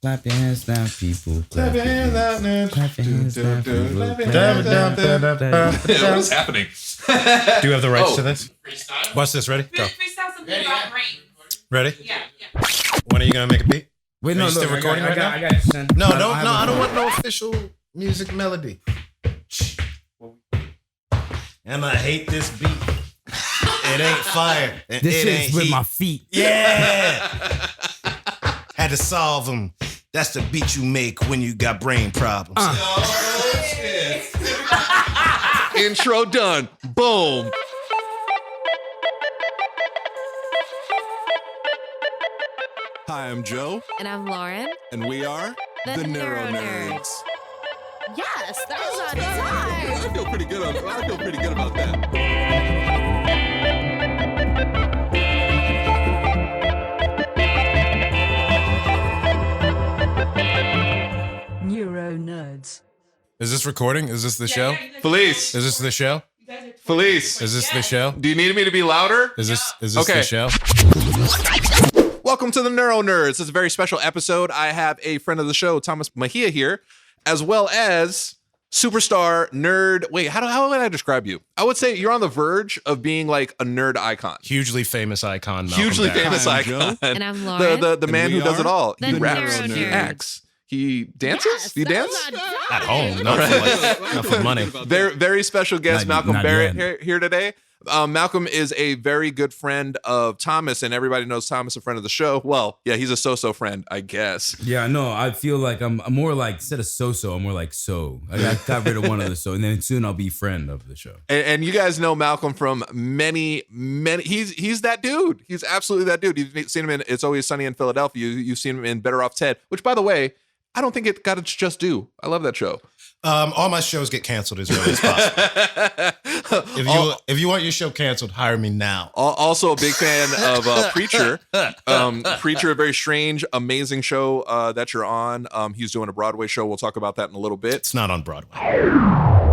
Clap your hands now, people. Clap your hands out, nerds. Clap your hands now, people. What is happening? Do you have the rights to this? Freestyle? Watch this. Ready? Go. Freestyle something about brains. Ready? Yeah. When are you gonna make a beat? Wait, Are no, you still look, recording I right got, now? I got it, son. No, I don't want no official music melody. And I hate this beat. It ain't fire. This it shit's ain't with heat. my feet. Yeah. Had to solve them. That's the beat you make when you got brain problems. Oh, shit. Intro done. Boom. Hi, I'm Joe, And I'm Lauren. and we are The NeuroNerds. Yes, that was on time. I feel pretty good. I feel pretty good about that. NeuroNerds. Is this recording? Is this the show? Felice, Is this the show? Felice, Is this the show? do you need me to be louder? Is this Okay. the show? Welcome to the NeuroNerds. This is a very special episode. I have a friend of the show, Thomas Mejia, here, as well as superstar nerd. Wait, how would I describe you? I would say you're on the verge of being like a nerd icon. Hugely famous icon. Malcolm Hugely Barrett. famous Hi, I'm icon. And I'm Lauren. The man who does it all. The He raps. NeuroNerds. He acts. He dances. Yes, He that dance. was on time. At home, not for money. Very special guest, Not- Malcolm not Barrett yet. here today. Malcolm is a very good friend of Thomas, and everybody knows Thomas, a friend of the show. Well, yeah, he's a so-so friend, I guess. Yeah, I know. I feel like I'm more like, instead of so-so, I'm more like so. I got rid of one of the so, and then soon I'll be friend of the show. And you guys know Malcolm from many. He's that dude. He's absolutely that dude. You've seen him in It's Always Sunny in Philadelphia. You've seen him in Better Off Ted, which, by the way, I don't think it got its just due. I love that show. All my shows get canceled as early as possible. If you want your show canceled, hire me now. Also a big fan of Preacher. Preacher, a very strange, amazing show that you're on. He's doing a Broadway show. We'll talk about that in a little bit. It's not on Broadway.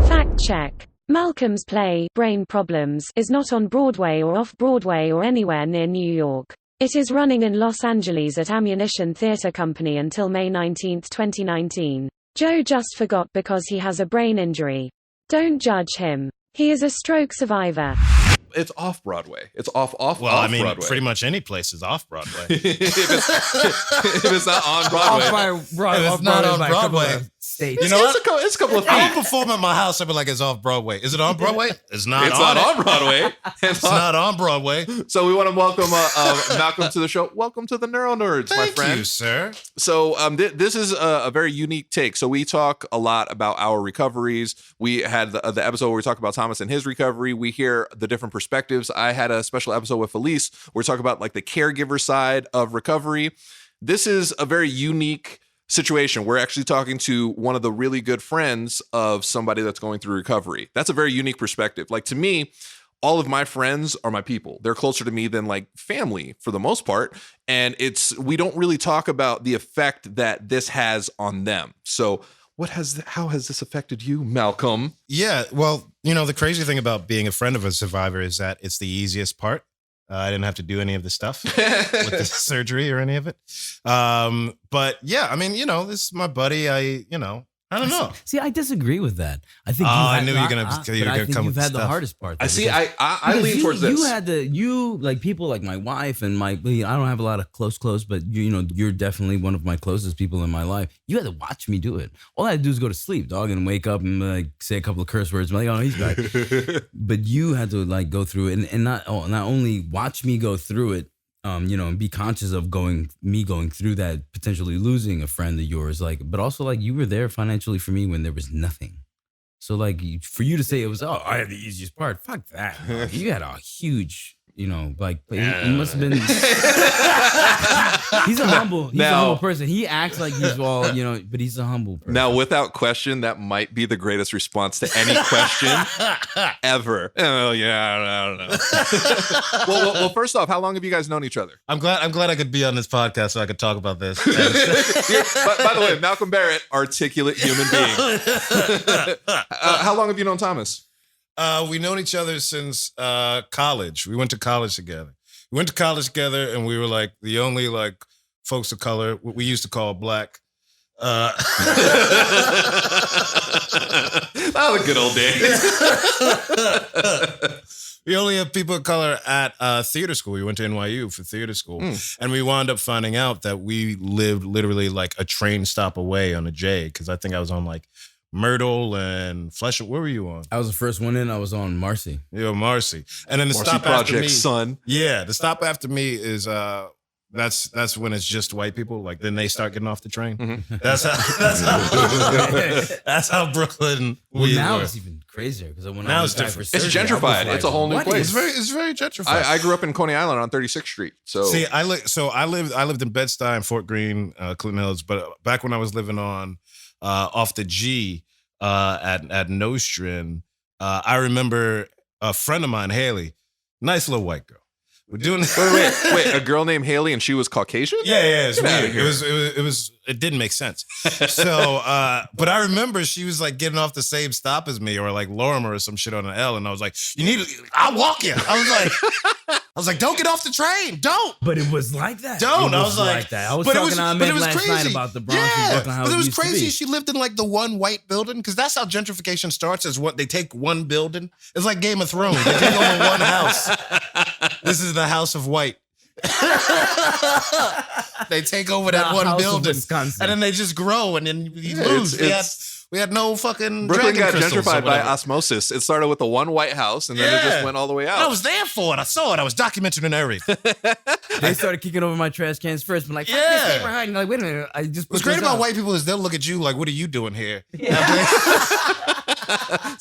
Fact check. Malcolm's play, Brain Problems, is not on Broadway or off-Broadway or anywhere near New York. It is running in Los Angeles at Ammunition Theatre Company until May 19, 2019. Joe just forgot because he has a brain injury. Don't judge him. He is a stroke survivor. It's off Broadway. It's off Well, off I mean, Broadway. pretty much any place is off Broadway. if it's not on Broadway. If it's not on Broadway, States. you know what? It's a couple of I feet. don't perform at my house. I'd be like, it's off Broadway. Is it on Broadway? It's not. It's on not it. on Broadway. It's not on Broadway. So we want to welcome Malcolm to the show. Welcome to the NeuroNerds, my Thank friend. you, sir. So this is a very unique take. So we talk a lot about our recoveries. We had the episode where we talk about Thomas and his recovery. We hear the different perspectives. I had a special episode with Felice where we talk about like the caregiver side of recovery. This is a very unique situation. We're actually talking to one of the really good friends of somebody that's going through recovery. That's a very unique perspective. Like to me, all of my friends are my people. They're closer to me than like family for the most part. And we don't really talk about the effect that this has on them. So how has this affected you, Malcolm? Yeah, well, the crazy thing about being a friend of a survivor is that it's the easiest part. I didn't have to do any of the stuff with the surgery or any of it. But yeah, I mean, this is my buddy. I don't know. See, I disagree with that. I think. I knew you were gonna come You've with had the stuff. hardest part. I see. because- I lean towards this. You had like people like my wife and I don't have a lot of close, but you're definitely one of my closest people in my life. You had to watch me do it. All I had to do is go to sleep, dog, and wake up and like say a couple of curse words. I'm like, oh, he's back. But you had to like go through it and not only watch me go through it, and be conscious of going through that, potentially losing a friend of yours, but also like you were there financially for me when there was nothing. So like for you to say it was, I had the easiest part, fuck that. Dog. You had a huge, he must have been. He's a humble person. He acts like he's all, but he's a humble person. Now, without question, that might be the greatest response to any question ever. Oh yeah, I don't know. well, first off, how long have you guys known each other? I'm glad I could be on this podcast so I could talk about this. By the way, Malcolm Barrett, articulate human being. How long have you known Thomas? We've known each other since college. We went to college together. And we were like the only like folks of color, what we used to call black. That was a good old days. We only have people of color at theater school. We went to NYU for theater school. And we wound up finding out that we lived literally like a train stop away on a J, because I think I was on like Myrtle and Fletcher. Where were you on? I was the first one in. I was on Marcy. Yeah, Marcy. And then the Marcy stop after Project, me. son. Yeah, the stop after me is that's when it's just white people. Like then they start getting off the train. Mm-hmm. That's how Brooklyn. Well, now were. it's even crazier because when Now I it's was back for different. It's surgery, I was gentrified. like, It's a whole new what place. It's very gentrified. I grew up in Coney Island on 36th Street. So See, I lived in Bed-Stuy and Fort Greene, Clinton Hills. But back when I was living on off the G at Nostrand, I remember a friend of mine, Haley, nice little white girl. We're doing wait, a girl named Haley and she was Caucasian? Yeah, it's Get outta weird. here. It didn't make sense. So, but I remember she was like getting off the same stop as me, or like Lorimer or some shit on an L, and I was like, I'll walk you. I was like, don't get off the train, don't. But it was like that. Don't. It I was like that. I was but it talking was- to but it Ahmed was last crazy. night about the Bronx and Yeah, Brooklyn, how but it was used to crazy. be. She lived in like the one white building, because that's how gentrification starts. Is what they take one building. It's like Game of Thrones. They take over one house. This is the House of White. They take over that The one House of building, Wisconsin. and then they just grow, and then you Yeah, lose. it's- We had no fucking Brooklyn dragon got crystals or gentrified by whatever. osmosis. It started with the one white house and then it just went all the way out. I was there for it. I saw it. I was documenting and everything. They started kicking over my trash cans first, but like, fuck Yeah. this neighborhood. And like, wait a minute, I just. What's put great this about out. white people is they'll look at you like, what are you doing here?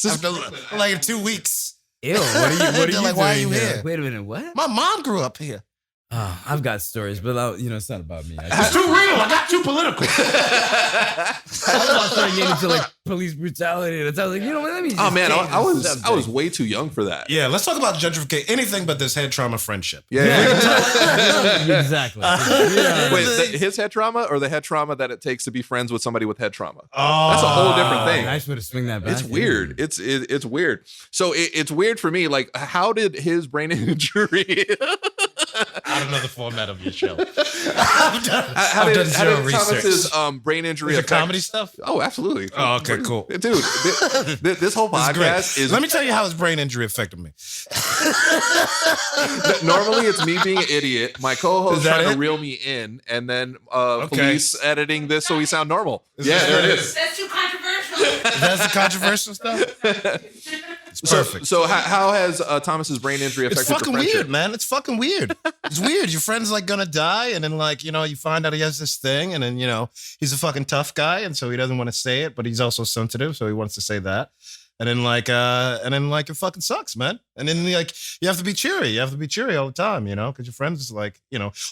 After like 2 weeks. Ew, what are you? What are They're you like, why are doing you here? here? Wait a minute, what? My mom grew up here. Oh, I've got stories, but it's not about me. It's too real. I got too political. I was about to start getting into like police brutality, and I was like, let me. Just Oh man, change I the was subject. way too young for that. Yeah, let's talk about gentrification. Anything but this head trauma friendship. Yeah. Exactly. Yeah. Wait, his head trauma or the head trauma that it takes to be friends with somebody with head trauma? Oh, That's a whole different thing. Nice way to swing that back. It's weird. It's weird. So it's weird for me. Like, how did his brain injury? I don't know the format of your show. how did zero Thomas's brain injury Is it affect comedy stuff? Oh, absolutely. Oh, okay, cool. Dude, this whole This is great. podcast is. Let me tell you how his brain injury affected me. Normally, it's me being an idiot, my co-host Is that trying it? to reel me in, and then Okay. police editing this so we sound normal. Is Yeah, that there it it? is. That's too controversial. That's the controversial stuff? It's perfect. So how has Thomas's brain injury affected It's your fucking friendship? weird, man. It's fucking weird. It's weird. Your friend's like gonna die, and then like, you find out he has this thing, and then he's a fucking tough guy, and so he doesn't want to say it, but he's also sensitive, so he wants to say that. And then it fucking sucks, man. And then like you have to be cheery. You have to be cheery all the time, because your friends is like,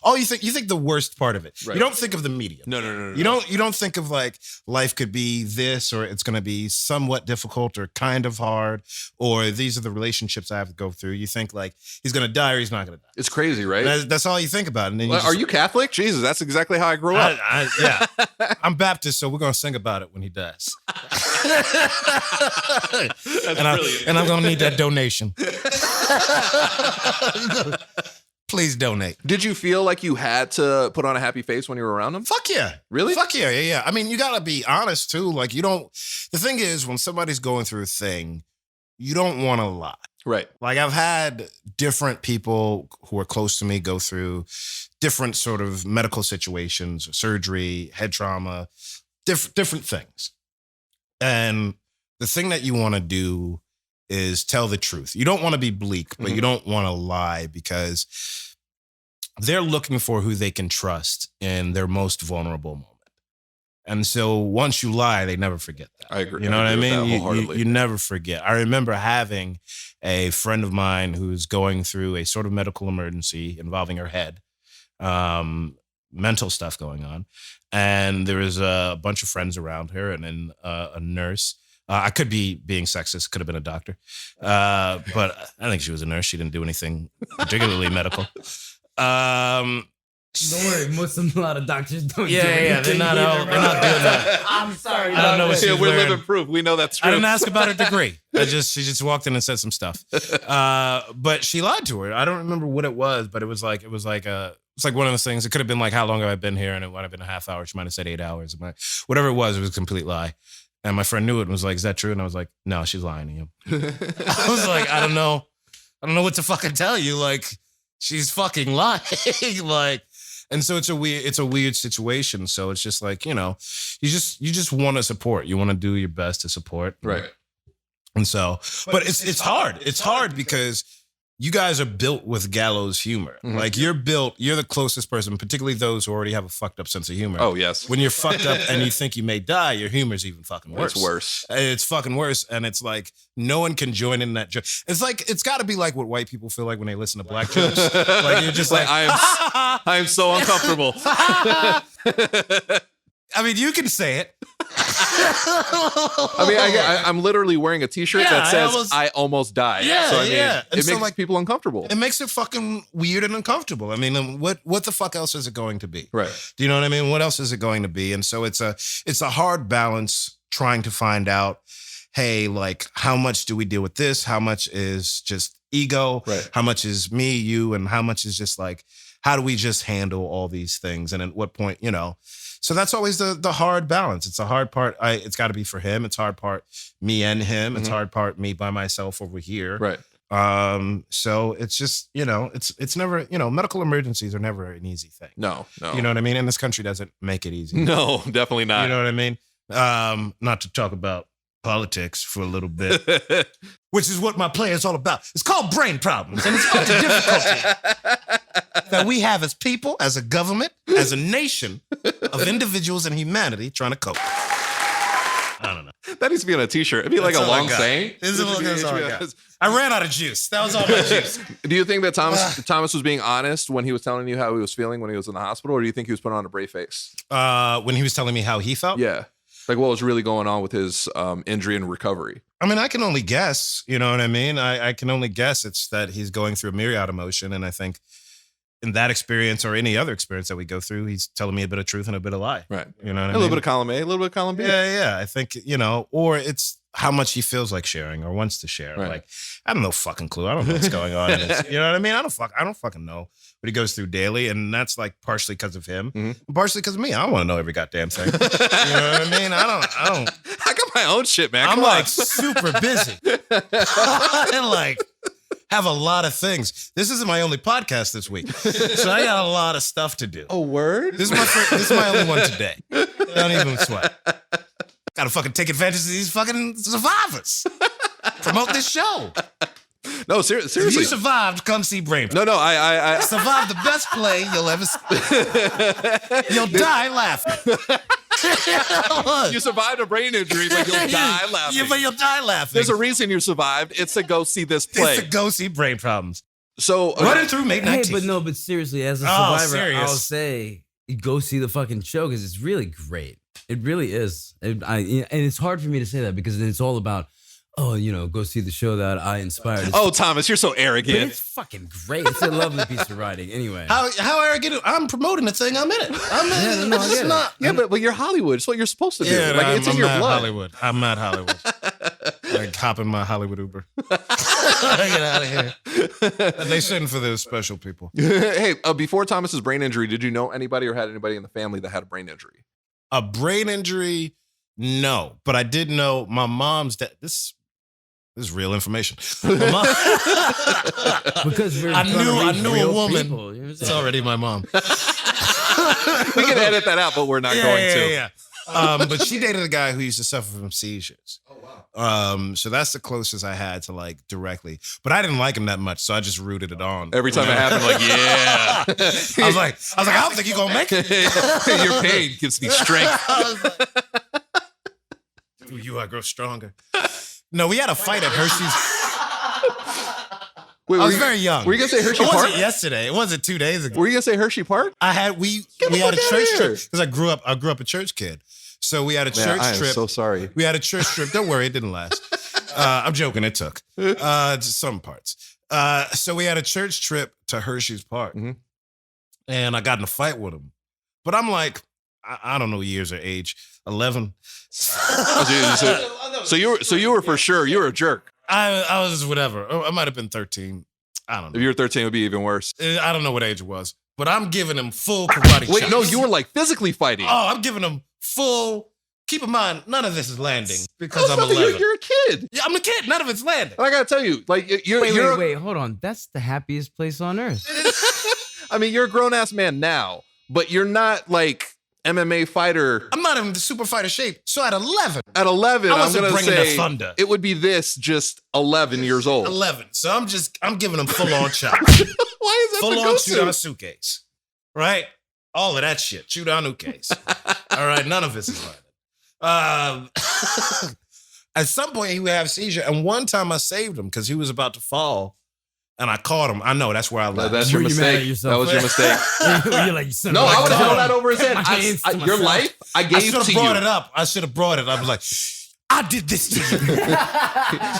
oh, you think the worst part of it. Right. You don't think of the medium. No. You don't think of like life could be this, or it's going to be somewhat difficult or kind of hard, or these are the relationships I have to go through. You think like he's going to die or he's not going to die. It's crazy, right? That's all you think about. And then Are you Catholic? Jesus, that's exactly how I grew up. Yeah, I'm Baptist, so we're going to sing about it when he dies. And I'm going to need that donation. Please donate. Did you feel like you had to put on a happy face when you were around him? Fuck yeah. Really? Fuck yeah. I mean, you got to be honest too. Like the thing is, when somebody's going through a thing, you don't want to lie. Right. Like I've had different people who are close to me go through different sort of medical situations, surgery, head trauma, different things. And the thing that you want to do is tell the truth. You don't want to be bleak, but you don't want to lie, because they're looking for who they can trust in their most vulnerable moment. And so once you lie, they never forget that. I agree. You know what I agree with that mean? wholeheartedly. You never forget. I remember having a friend of mine who's going through a sort of medical emergency involving her head, mental stuff going on. And there was a bunch of friends around her, and then a nurse. I could be being sexist, could have been a doctor. But I think she was a nurse. She didn't do anything particularly medical. Don't worry, a lot of doctors don't. do Yeah, anything they're not either, doing that. I'm sorry. I don't know what she's Yeah, we're wearing. living proof. We know that's true. I didn't ask about her degree. She just walked in and said some stuff. But she lied to her. I don't remember what it was, but it was like It's like one of those things. It could have been like, how long have I been here? And it might have been a half hour. She might have said 8 hours. Whatever it was a complete lie. And my friend knew it and was like, is that true? And I was like, no, she's lying to you. I was like, I don't know what to fucking tell you. Like, she's fucking lying. Like, and so it's a weird situation. So it's just like, you just want to support. You want to do your best to support. Right. And so, but it's hard. It's hard because you guys are built with gallows humor. Mm-hmm. Like you're the closest person, particularly those who already have a fucked up sense of humor. Oh, yes. When you're fucked up and you think you may die, your humor's even fucking worse. It's worse. It's fucking worse. And it's like, no one can join in that joke. It's like, it's gotta be like what white people feel like when they listen to black jokes. Like you're just like I am so uncomfortable. I mean, you can say it. I mean, I'm literally wearing a T-shirt that says "I almost died." Yeah, so I mean, yeah. it makes like people uncomfortable. It makes it fucking weird and uncomfortable. I mean, what the fuck else is it going to be? Right. Do you know what I mean? What else is it going to be? And so it's a hard balance trying to find out, hey, like how much do we deal with this? How much is just ego? Right. How much is me, you, and how much is just like, how do we just handle all these things? And at what point, So that's always the hard balance. It's a hard part. It's got to be for him. It's hard part me and him. It's hard part me by myself over here. Right. So it's just, it's never, medical emergencies are never an easy thing. No. You know what I mean? And this country doesn't make it easy. No, definitely not. You know what I mean? Not to talk about politics for a little bit, which is what my play is all about. It's called Brain Problems, and it's about the difficulty that we have as people, as a government, as a nation of individuals and humanity trying to cope. I don't know. That needs to be on a T-shirt. It'd be like That's a all I long got. saying. That's all I got. I ran out of juice. That was all my juice. Do you think that Thomas was being honest when he was telling you how he was feeling when he was in the hospital, or do you think he was putting on a brave face? When he was telling me how he felt? Yeah. Like what was really going on with his injury and recovery? I mean, I can only guess. You know what I mean? I can only guess it's that he's going through a myriad emotion. And I think in that experience or any other experience that we go through, he's telling me a bit of truth and a bit of lie. Right. You know what I mean? A little bit of column A, a little bit of column B. Yeah. I think, or it's how much he feels like sharing or wants to share. Right. Like, I have no fucking clue. I don't know what's going on. You know what I mean? I don't fucking know what he goes through daily. And that's like partially because of him, partially because of me. I don't want to know every goddamn thing. You know what I mean? I don't. I got my own shit, man. I'm Come like on. super busy. I like have a lot of things. This isn't my only podcast this week, so I got a lot of stuff to do. Oh, word? This is my only one today. Don't even sweat. Gotta fucking take advantage of these fucking survivors. Promote this show. No, If seriously. you survived, come see Brain. No, I Survive the best play you'll ever see. You'll die laughing. you survived a brain injury, but you'll die laughing. Yeah, but you'll die laughing. There's a reason you survived. It's to go see this play. It's to go see Brain Problems. So Running through May 19th. Hey, but seriously, as a Oh, survivor, serious. I'll say go see the fucking show because it's really great. It really is. And it's hard for me to say that because it's all about, go see the show that I inspired. Oh, Thomas, you're so But arrogant. it's fucking great. It's a lovely piece of writing. Anyway. How arrogant? I'm promoting the thing. I'm in it. I It's get it. not. Yeah, but you're Hollywood. It's what you're supposed to do. Yeah, like it's in your mad blood. Hollywood. I'm mad Hollywood. Like hop in my Hollywood Uber. Get out of here. They send for those special people. Hey, before Thomas's brain injury, did you know anybody or had anybody in the family that had a brain injury? A brain injury? No, but I did know my mom's dad. This is real information. My mom, Because we're I trying to knew reach a real woman. people, you know what I'm it's saying? already my mom. We can edit that out, but we're not going to. Yeah. But she dated a guy who used to suffer from seizures. Oh wow. So that's the closest I had to like directly. But I didn't like him that much, so I just rooted it on. Every time it happened, like, yeah. I was like, I don't think you're gonna make it. Your pain gives me strength. Through you, I grow stronger. No, we had a fight at Hershey's. Wait, I was very young. Were you gonna say Hershey It Park? wasn't yesterday. It wasn't 2 days ago. Were you gonna say Hershey Park? We had a fuck church outta here. trip because I grew up a church kid. So we had a church I am trip. so sorry. We had a church trip. Don't worry, it didn't last. I'm joking. It took just some parts. So we had a church trip to Hershey's Park, and I got in a fight with him. But I'm like, I don't know years or age, 11. So you were for sure. You were a jerk. I was whatever. I might have been 13. I don't If know. you were 13, it would be even worse. I don't know what age it was. but I'm giving him full karate Wait, chops. no, you were like physically fighting. Oh, I'm giving him full. Keep in mind, none of this is landing because I'm That's nothing. 11. You're a kid. Yeah, I'm a kid. None of it's landing. And I gotta tell you, like you're Wait, hold on. That's the happiest place on earth. I mean, you're a grown ass man now, but you're not like MMA fighter. I'm not in the super fighter shape. So at 11, At 11, I I'm wasn't gonna bringing say the thunder. it would be this just 11 years old. 11. So I'm giving him full on chops. Why is that Full the on go-to? shoot on suitcase. Right? All of that shit. Shoot on case. All right. None of this is landing. At some point, he would have a seizure. And one time I saved him because he was about to fall. And I caught him. I know that's where I left. That's your Were you mad at mistake. yourself? That was your mistake. You're like, you son No, of a I would have gun. held that over his head. My hands to Your myself. life, I I gave should to have you. brought it up. I should have brought it up. I was like, I did this to you.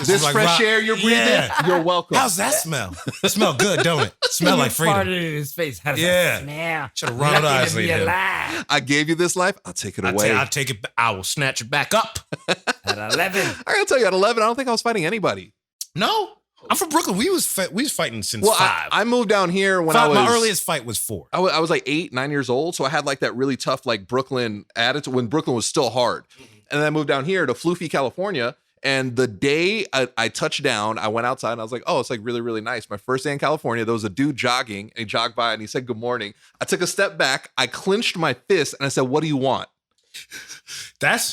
This like, fresh Rob- air you're breathing, Yeah. you're welcome. How's that smell? It smell good, don't it? Smell like You farted freedom. in his face. How does Yeah. that smell? Should have Ronald Lucky to Isley be him. alive I gave you this life. I'll take it away. I'll take it. I will snatch it back up. at 11. I gotta tell you, at 11, I don't think I was fighting anybody. No, I'm from Brooklyn. We was fighting since Well, 5. I moved down here when I Five- was. my earliest fight was 4. I was like 8, 9 years old. So I had like that really tough, like Brooklyn attitude when Brooklyn was still hard. And then I moved down here to Floofy, California. And the day I touched down, I went outside and I was like, oh, it's like really, really nice. My first day in California, there was a dude jogging and he jogged by and he said, good morning. I took a step back. I clenched my fist and I said, what do you want?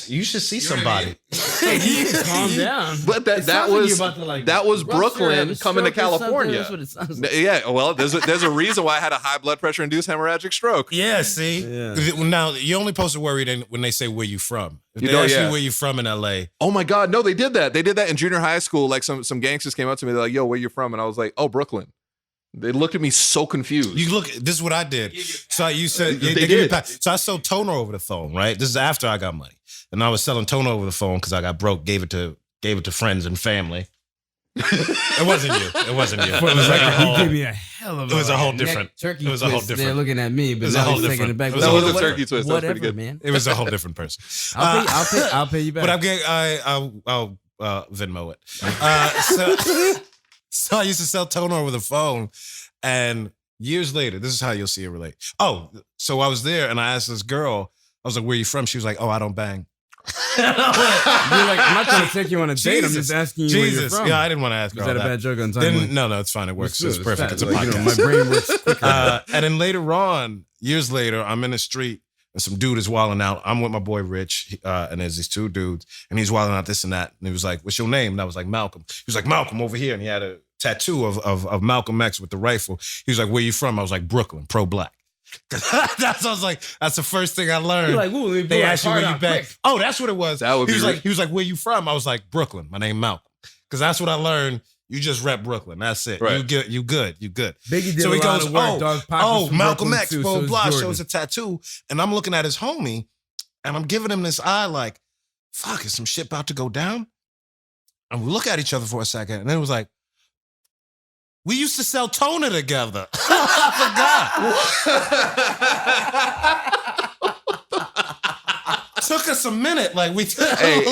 You should see somebody. Calm down. But that It sounds like was you're about to, like, that was rupture, have Brooklyn a coming to stroke or something. California. That's what it sounds like. Yeah, well, there's a reason why I had a high blood pressure induced hemorrhagic stroke. Yeah, see? Yeah. Now, you're only supposed to worry when they say where you from. If You they know, ask yeah. you where you from in LA, Oh my God, no, they did that. They did that in junior high school. Like some gangsters came up to me. They're like, "Yo, where you from?" And I was like, "Oh, Brooklyn." They looked at me so confused. you look, this is what I did. So you said, They they give you did. so I sold toner over the phone, right? This is after I got money. And I was selling toner over the phone because I got broke, gave it to friends and family. It wasn't you. It wasn't you. It was like a You whole, gave me a hell of a it was a whole neck different- turkey it was a whole twist. They're different- looking at me, it but was a now whole he's taking different- it back. it was a that whole was a different- turkey twist. That was pretty Whatever, good. man. it was a whole different person. I'll pay you back. But I'll Venmo it. So I used to sell toner over the phone, and years later, this is how you'll see it relate. Oh, so I was there, and I asked this girl, I was like, "Where you from?" She was like, "Oh, I don't bang." You're like, I'm not trying to take you on a date. I'm just asking you where you're from. Yeah, I didn't want to ask her Was all that a that. bad joke on time? Then, no, it's fine. It works. It's perfect. It's a Like, podcast. my brain works quicker. And then later on, years later, I'm in the street and some dude is wilding out. I'm with my boy Rich, and there's these 2 dudes, and he's wilding out this and that. And he was like, "What's your name?" And I was like, "Malcolm." He was like, "Malcolm over here," and he had a tattoo of Malcolm X with the rifle. He was like, "Where you from?" I was like, "Brooklyn, pro-black." I was like, that's the first thing I learned. You're like, ooh, let me They blow that asked you card where you out back. quick. Oh, that's what it was. That would he be was re- like, he was like, "Where you from?" I was like, "Brooklyn. My name Malcolm." Because that's what I learned. You just rep Brooklyn. That's it. Right. You good. Biggie did So a he lot goes, of work, "Oh, dog. Pac was from Malcolm Brooklyn X, too, blah, so is blah, Jordan. shows a tattoo." And I'm looking at his homie, and I'm giving him this eye like, fuck, is some shit about to go down? And we look at each other for a second, and then it was like, we used to sell toner together. I forgot. Took us a minute. Like we Hey, like,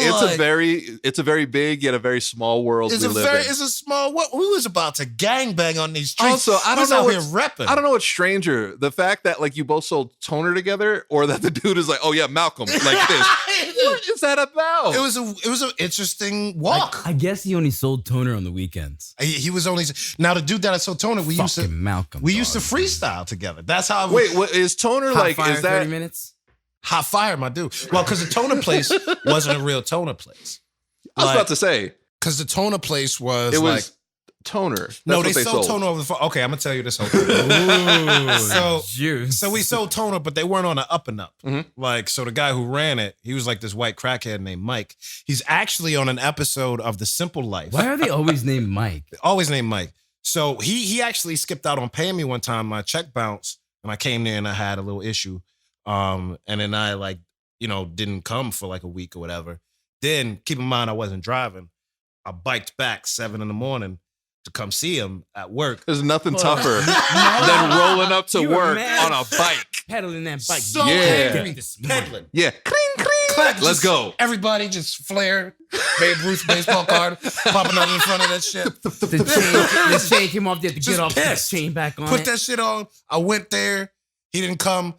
it's a very big yet a very small world we live in. it's a small what we was about to gangbang on these streets. Also, I We don't was know out here what's- repping. I don't know what's stranger, the fact that like you both sold toner together, or that the dude is like, "Oh yeah, Malcolm," like this. What is that about? It was an interesting walk. I guess he only sold toner on the weekends. He was only now the dude that I sold toner. We used to Malcolm. freestyle together. That's how. Wait, what is toner Hot like? fire, Is that 30 minutes? Hot fire, my dude? Well, because the toner place wasn't a real toner place. I was about to say Because the toner place was it was like toner. That's no, what they sold sold toner over the phone. Okay, I'm gonna tell you this whole thing. Ooh, So- juice. So we sold toner, but they weren't on an up and up. Mhm. Like, so the guy who ran it, he was like this white crackhead named Mike. He's actually on an episode of The Simple Life. Why are they always named Mike? Always named Mike. So he actually skipped out on paying me one time. My check bounced, and I came there and I had a little issue. And then I didn't come for like a week or whatever. Then keep in mind I wasn't driving. I biked back 7 a.m. to come see him at work. There's nothing Hold tougher on. than rolling up to You were work mad. on a bike. Pedaling that bike. So Yeah. angry. This morning. Peddling. Yeah, cling cling. clack. Let's go. Everybody just flare. Babe Ruth baseball card popping up in front of that shit. The chain came off there to Just get off the pissed. chain back on. Put that shit on. I went there. He didn't come.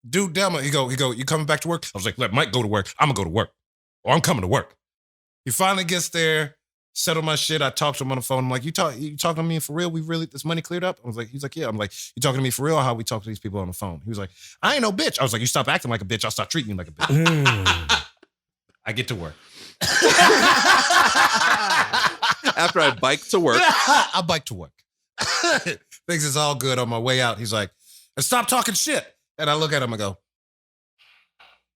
Dude, damn it. He go, you coming back to work? I was like, let Mike go to work. I'm going to go to work. Or I'm coming to work. He finally gets there, settled my shit. I talked to him on the phone. I'm like, you talking to me for real? We really, this money cleared up? He's like, yeah. I'm like, you talking to me for real? Or how we talk to these people on the phone? He was like, I ain't no bitch. I was like, you stop acting like a bitch. I'll stop treating you like a bitch. I get to work. After I bike to work. I bike to work. Thinks it's all good. On my way out, he's like, and stop talking shit. And I look at him and go,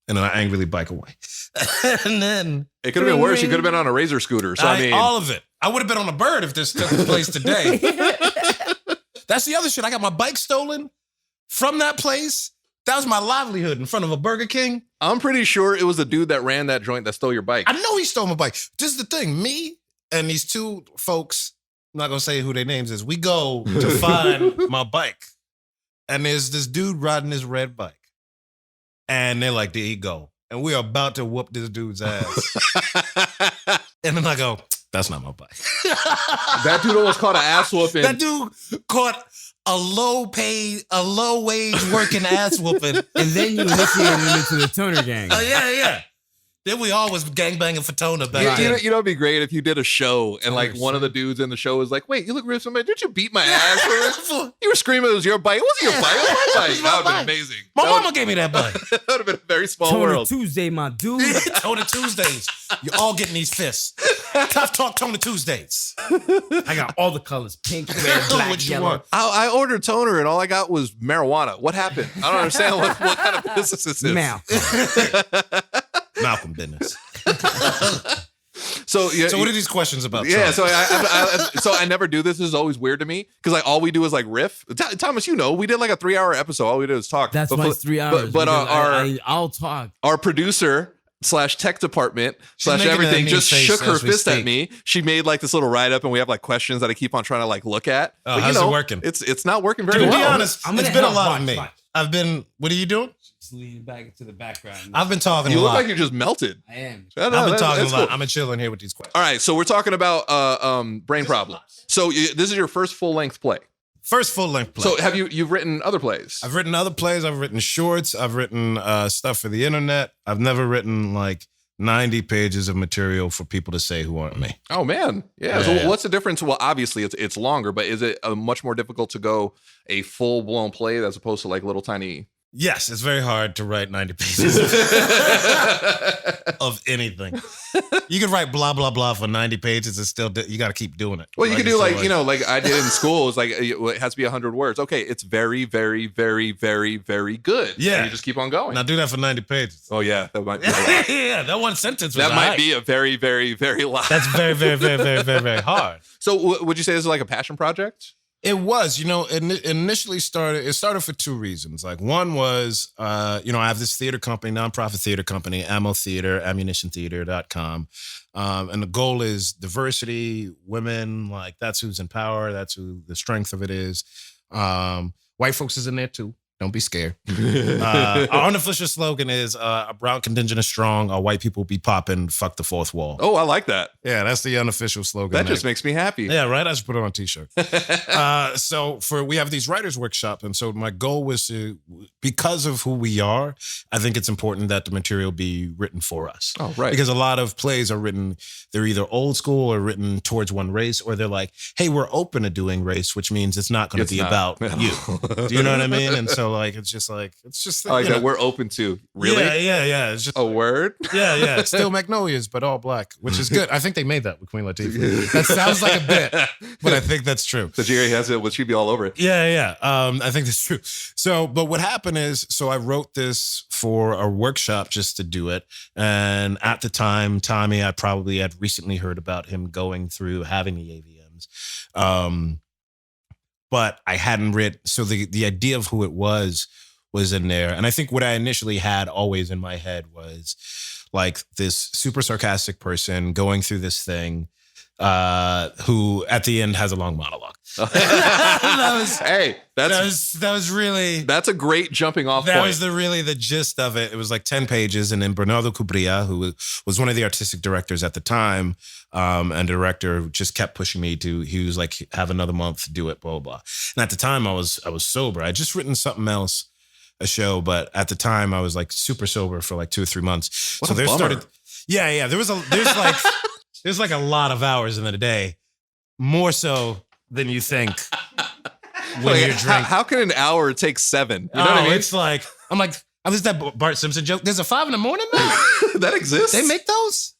and then I angrily bike away. And then It could have been worse. You could have been on a Razor scooter. So I mean, all of it. I would have been on a bird if this took place today. That's the other shit. I got my bike stolen from that place. That was my livelihood in front of a Burger King. I'm pretty sure it was the dude that ran that joint that stole your bike. I know he stole my bike. This is the thing. Me and these two folks, I'm not going to say who their names is, we go to find my bike. And there's this dude riding this red bike. And they're like, there he go. And we're about to whoop this dude's ass. And then I go, that's not my bike. That dude almost caught an ass whooping. That dude caught a low wage working ass whooping. And then you initiated him into the toner gang. Oh, yeah. Then we all was gangbanging for Tona back then. You know, it'd be great if you did a show and like one of the dudes in the show was like, wait, you look real somebody. Did you beat my ass? You were screaming it was your bike. It wasn't your bike. It was my bike. That would have been amazing. My mama gave me that bike. That would have been a very small Toner world. Tuesday, my dude. Tona Tuesdays. You're all getting these fists. Tough Talk Tona Tuesdays. I got all the colors: pink, red, black, What you yellow. want? I ordered toner and all I got was marijuana. What happened? I don't understand what kind of business this is. Malcolm business. So what are these questions about? Yeah, Trump? so I never do this. This is always weird to me because like all we do is like riff. Thomas, you know, we did like a 3-hour episode. All we did was talk. That's why it's 3 hours. But I'll talk. Our producer / tech department / making everything that just neat face shook her as we fist at speak. me. She made like this little write up, and we have like questions that I keep on trying to like look at. Oh, But, how's it working? It's not working very To well. be honest, I'm it's gonna been a help. lot of Watch, me. watch. I've been. What are you doing? Just leaning back into the background. I've been talking You a look lot. like you just melted. I am. I know, I've been that- talking a that's lot. cool. I'm chilling here with these questions. All right, so we're talking about brain problems. So this is your first full length play. First full length play. So have you've written other plays? I've written other plays. I've written shorts. I've written stuff for the internet. I've never written like 90 pages of material for people to say who aren't me. Oh man, yeah. Yeah. So what's the difference? Well, obviously it's longer, but is it much more difficult to go a full blown play as opposed to like little tiny? Yes, it's very hard to write 90 pages of anything. You can write blah, blah, blah for 90 pages and still, you got to keep doing it. Well, you can it's do still like, you know, like I did in school. It's like, it has to be 100 words. Okay, it's very, very, very, very, very good. Yeah. And you just keep on going. Now do that for 90 pages. Oh, yeah. That might be a lot. Yeah, that one sentence was That might alright. be a very, very, very lot. That's very, very, very, very, very, very hard. So would you say this is like a passion project? It was, you know, it initially started for two reasons. Like one was, you know, I have this theater company, nonprofit theater company, Ammo Theater, ammunitiontheater.com. And the goal is diversity, women, like that's who's in power. That's who the strength of it is. White folks is in there too. Don't be scared. Our unofficial slogan is a brown contingent is strong, our white people be popping, fuck the fourth wall. Oh, I like that. Yeah, that's the unofficial slogan. That there. just makes me happy. Yeah, right. I should put it on a t-shirt. So we have these writers workshop, and so my goal was to, because of who we are, I think it's important that the material be written for us. Oh, right. Because a lot of plays are written, they're either old school or written towards one race, or they're like, hey, we're open to doing race, which means it's not going to be about you. Do you know what I mean? And so it's just I like you that know, we're open to. Really? Yeah. It's just A word? yeah. It's still Magnolias, but all black, which is good. I think they made that with Queen Latifah. That sounds like a bit, but I think that's true. So Jerry has it. Well, she'd be all over it. Yeah. I think that's true. So, but what happened is, so I wrote this for a workshop just to do it. And at the time, Tommy, I probably had recently heard about him going through having the AVMs. But I hadn't read, so the idea of who it was in there. And I think what I initially had always in my head was like this super sarcastic person going through this thing, who at the end has a long monologue. Hey, that was really that's a great jumping off that point. was the gist of it. It was like 10 pages, and then Bernardo Cubria, who was one of the artistic directors at the time, and director, just kept pushing me to. He was like, "Have another month, do it, blah blah." And at the time, I was sober. I just written something else, a show, but at the time, I was like super sober for like 2 or 3 months. What a bummer. Yeah. There's like a lot of hours in the day, more so than you think. When you're drinking. How can an hour take 7? You know what I mean? It's like, I'm like, oh, this is that Bart Simpson joke. There's a 5 in the morning now? That exists. They make those?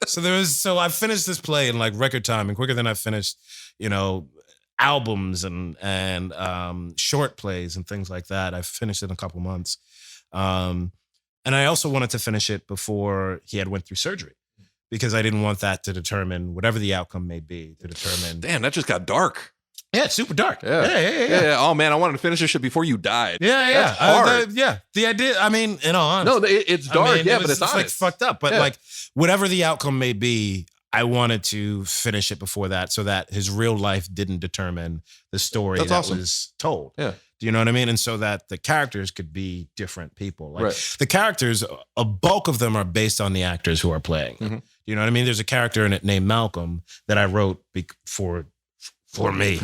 So I finished this play in like record time and quicker than I finished, albums and short plays and things like that. I finished it in a couple months. And I also wanted to finish it before he had went through surgery, because I didn't want that to determine whatever the outcome may be to determine. Damn, that just got dark. Yeah, it's super dark. Yeah. Oh man, I wanted to finish this shit before you died. Yeah. That's hard. The idea, I mean, in all honesty. No, it's dark. But it's honest. Like fucked up. But like whatever the outcome may be, I wanted to finish it before that, so that his real life didn't determine the story was told. Yeah. Do you know what I mean? And so that the characters could be different people. Like the characters, a bulk of them are based on the actors who are playing. Mm-hmm. You know what I mean? There's a character in it named Malcolm that I wrote for me.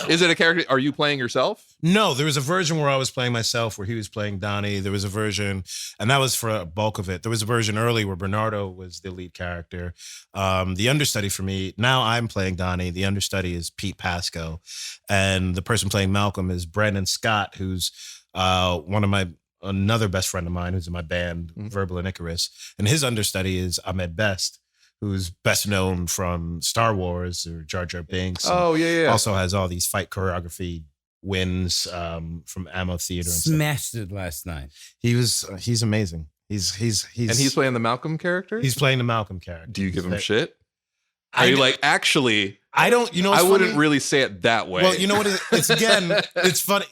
Is it a character? Are you playing yourself? No, there was a version where I was playing myself, where he was playing Donnie. There was a version, and that was for a bulk of it. There was a version early where Bernardo was the lead character. The understudy for me, now I'm playing Donnie. The understudy is Pete Pasco. And the person playing Malcolm is Brandon Scott, who's another best friend of mine who's in my band, Verbal and Icarus. And his understudy is Ahmed Best, who's best known from Star Wars or Jar Jar Binks. Oh, yeah. Also has all these fight choreography wins from Ammo Theater. And Smashed it last night. He's amazing. He's and he's playing the Malcolm character? He's playing the Malcolm character. Do you give him shit? Are you like, actually... I don't, I wouldn't really say it that way. Well, you know what? It's again, it's funny.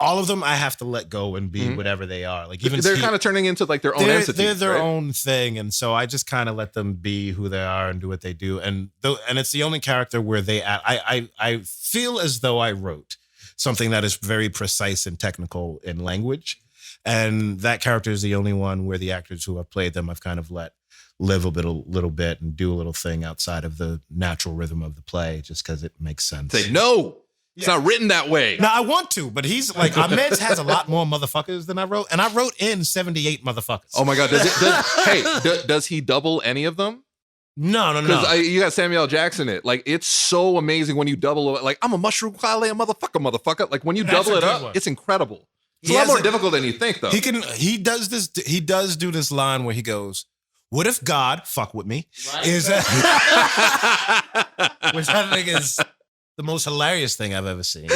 All of them I have to let go and be whatever they are. Like even they're kind of turning into like their own entity. They're their own thing, and so I just kind of let them be who they are and do what they do. And it's the only character where they act. I feel as though I wrote something that is very precise and technical in language, and that character is the only one where the actors who have played them I've kind of let live a little bit and do a little thing outside of the natural rhythm of the play, just because it makes sense. Say no. It's not written that way. No, I want to, but he's like, Ahmed's has a lot more motherfuckers than I wrote, and I wrote in 78 motherfuckers. Oh my God. Does he double any of them? No. Because you got Samuel L. Jackson in it. Like, it's so amazing when you double it. Like, I'm a mushroom quality motherfucker. Like, when you double it up, it's incredible. It's a lot more difficult than you think, though. He does do this line where he goes, "What if God fuck with me?" Right. Which I think is the most hilarious thing I've ever seen.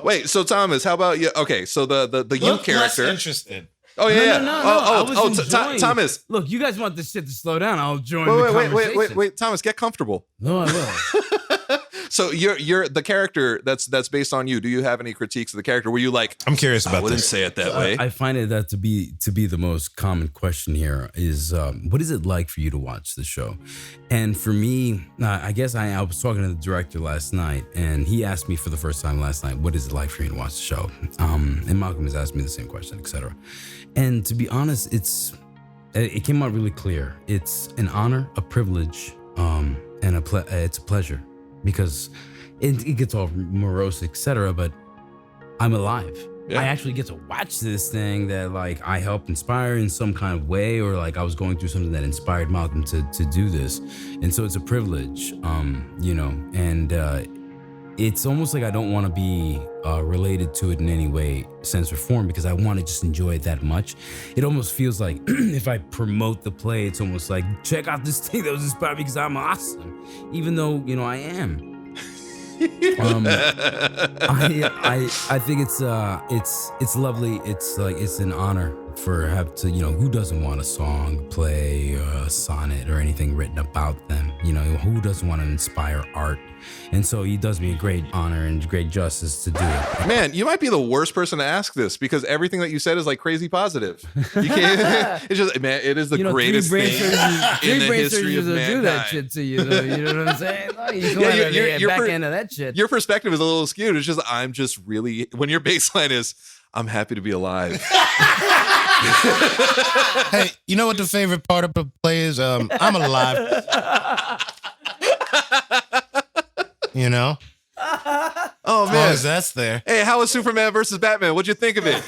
Wait, so Thomas, how about you? Okay, so the you character. Less interested. Oh yeah, No, Thomas. Look, you guys want this shit to slow down. I'll join the conversation. Wait, Thomas, get comfortable. No, I will. So you're the character that's based on you. Do you have any critiques of the character? Were you like, I'm curious about I wouldn't this. say it that way. I find it that to be the most common question here is what is it like for you to watch the show? And for me, I guess I was talking to the director last night, and he asked me for the first time last night, what is it like for you to watch the show? And Malcolm has asked me the same question, etc. And to be honest, it came out really clear. It's an honor, a privilege, and it's a pleasure, because it gets all morose, etc. But I'm alive. Yeah. I actually get to watch this thing that like I helped inspire in some kind of way, or like I was going through something that inspired Malcolm to do this, and so it's a privilege, and it's almost like I don't want to be related to it in any way, sense or form, because I want to just enjoy it that much. It almost feels like if I promote the play, it's almost like, check out this thing that was inspired because I'm awesome, even though I am. I think it's lovely. It's like it's an honor have to, who doesn't want a song, play, a sonnet, or anything written about them? Who doesn't want to inspire art? And so he does me a great honor and great justice to do it. Man, you might be the worst person to ask this because everything that you said is like crazy positive. You can't. It's just, man, it is the greatest thing in the history of mankind. Do that shit to you, though. You know what I'm saying? Like, you come out the back end of that shit. Your perspective is a little skewed. It's just I'm just really when your baseline is I'm happy to be alive. Hey, you know what the favorite part of the play is? I'm alive. Oh as man, long as that's there. Hey, how was Superman versus Batman? What'd you think of it?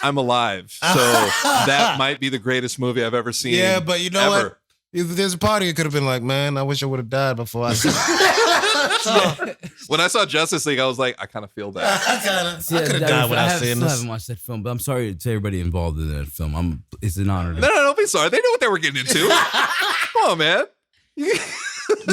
I'm alive. So that might be the greatest movie I've ever seen. Yeah, but you know ever. what? If there's a party, it could have been like, man, I wish I would have died before I saw it. When I saw Justice League, I was like, I kind of feel that. I could have died without seeing I this. haven't watched that film, but I'm sorry to everybody involved in that film. It's an honor. No, don't be sorry. They knew what they were getting into. Come on, man.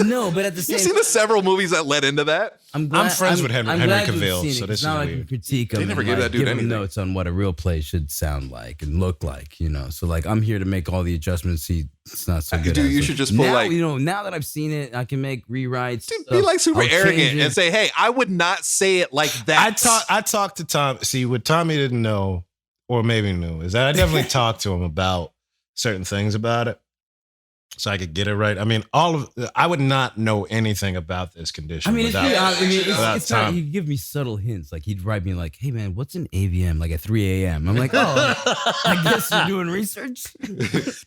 No, but at the same You've seen the several movies that led into that? I'm friends with Henry glad you've Cavill, seen it, so this is not like a weird. critique of They never him, gave like, that dude give him anything. notes on what a real play should sound like and look like, So like I'm here to make all the adjustments. It's not so good. Dude, you should just pull now, like now that I've seen it, I can make rewrites. Dude, be like super I'll arrogant change it. and say, hey, I would not say it like that. I talked to Tom. See, what Tommy didn't know, or maybe knew, is that I definitely talked to him about certain things about it, so I could get it right. I mean, I would not know anything about this condition. I mean, without, it's not. He'd give me subtle hints. Like he'd write me like, "Hey man, what's an AVM?" Like at 3 a.m. I'm like, "Oh, I guess you're doing research."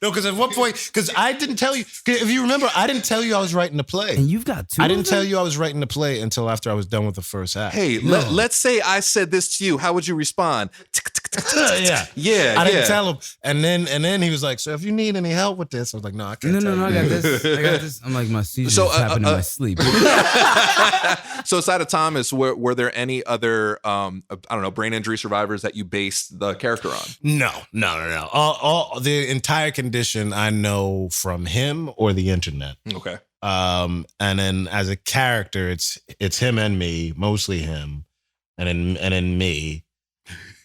No, because at one point, because I didn't tell you. If you remember, I didn't tell you I was writing the play. And you've got two. I didn't tell you I was writing the play until after I was done with the first act. Hey, let's say I said this to you. How would you respond? Yeah. I didn't yeah. tell him, and then he was like, "So if you need any help with this," I was like, "No, I can't." No, I got this. I got this. I'm like, my seizures happen in my sleep. So aside of Thomas, were there any other I don't know, brain injury survivors that you based the character on? No. All the entire condition I know from him or the internet. Okay. And then as a character, it's him and me, mostly him, and then me.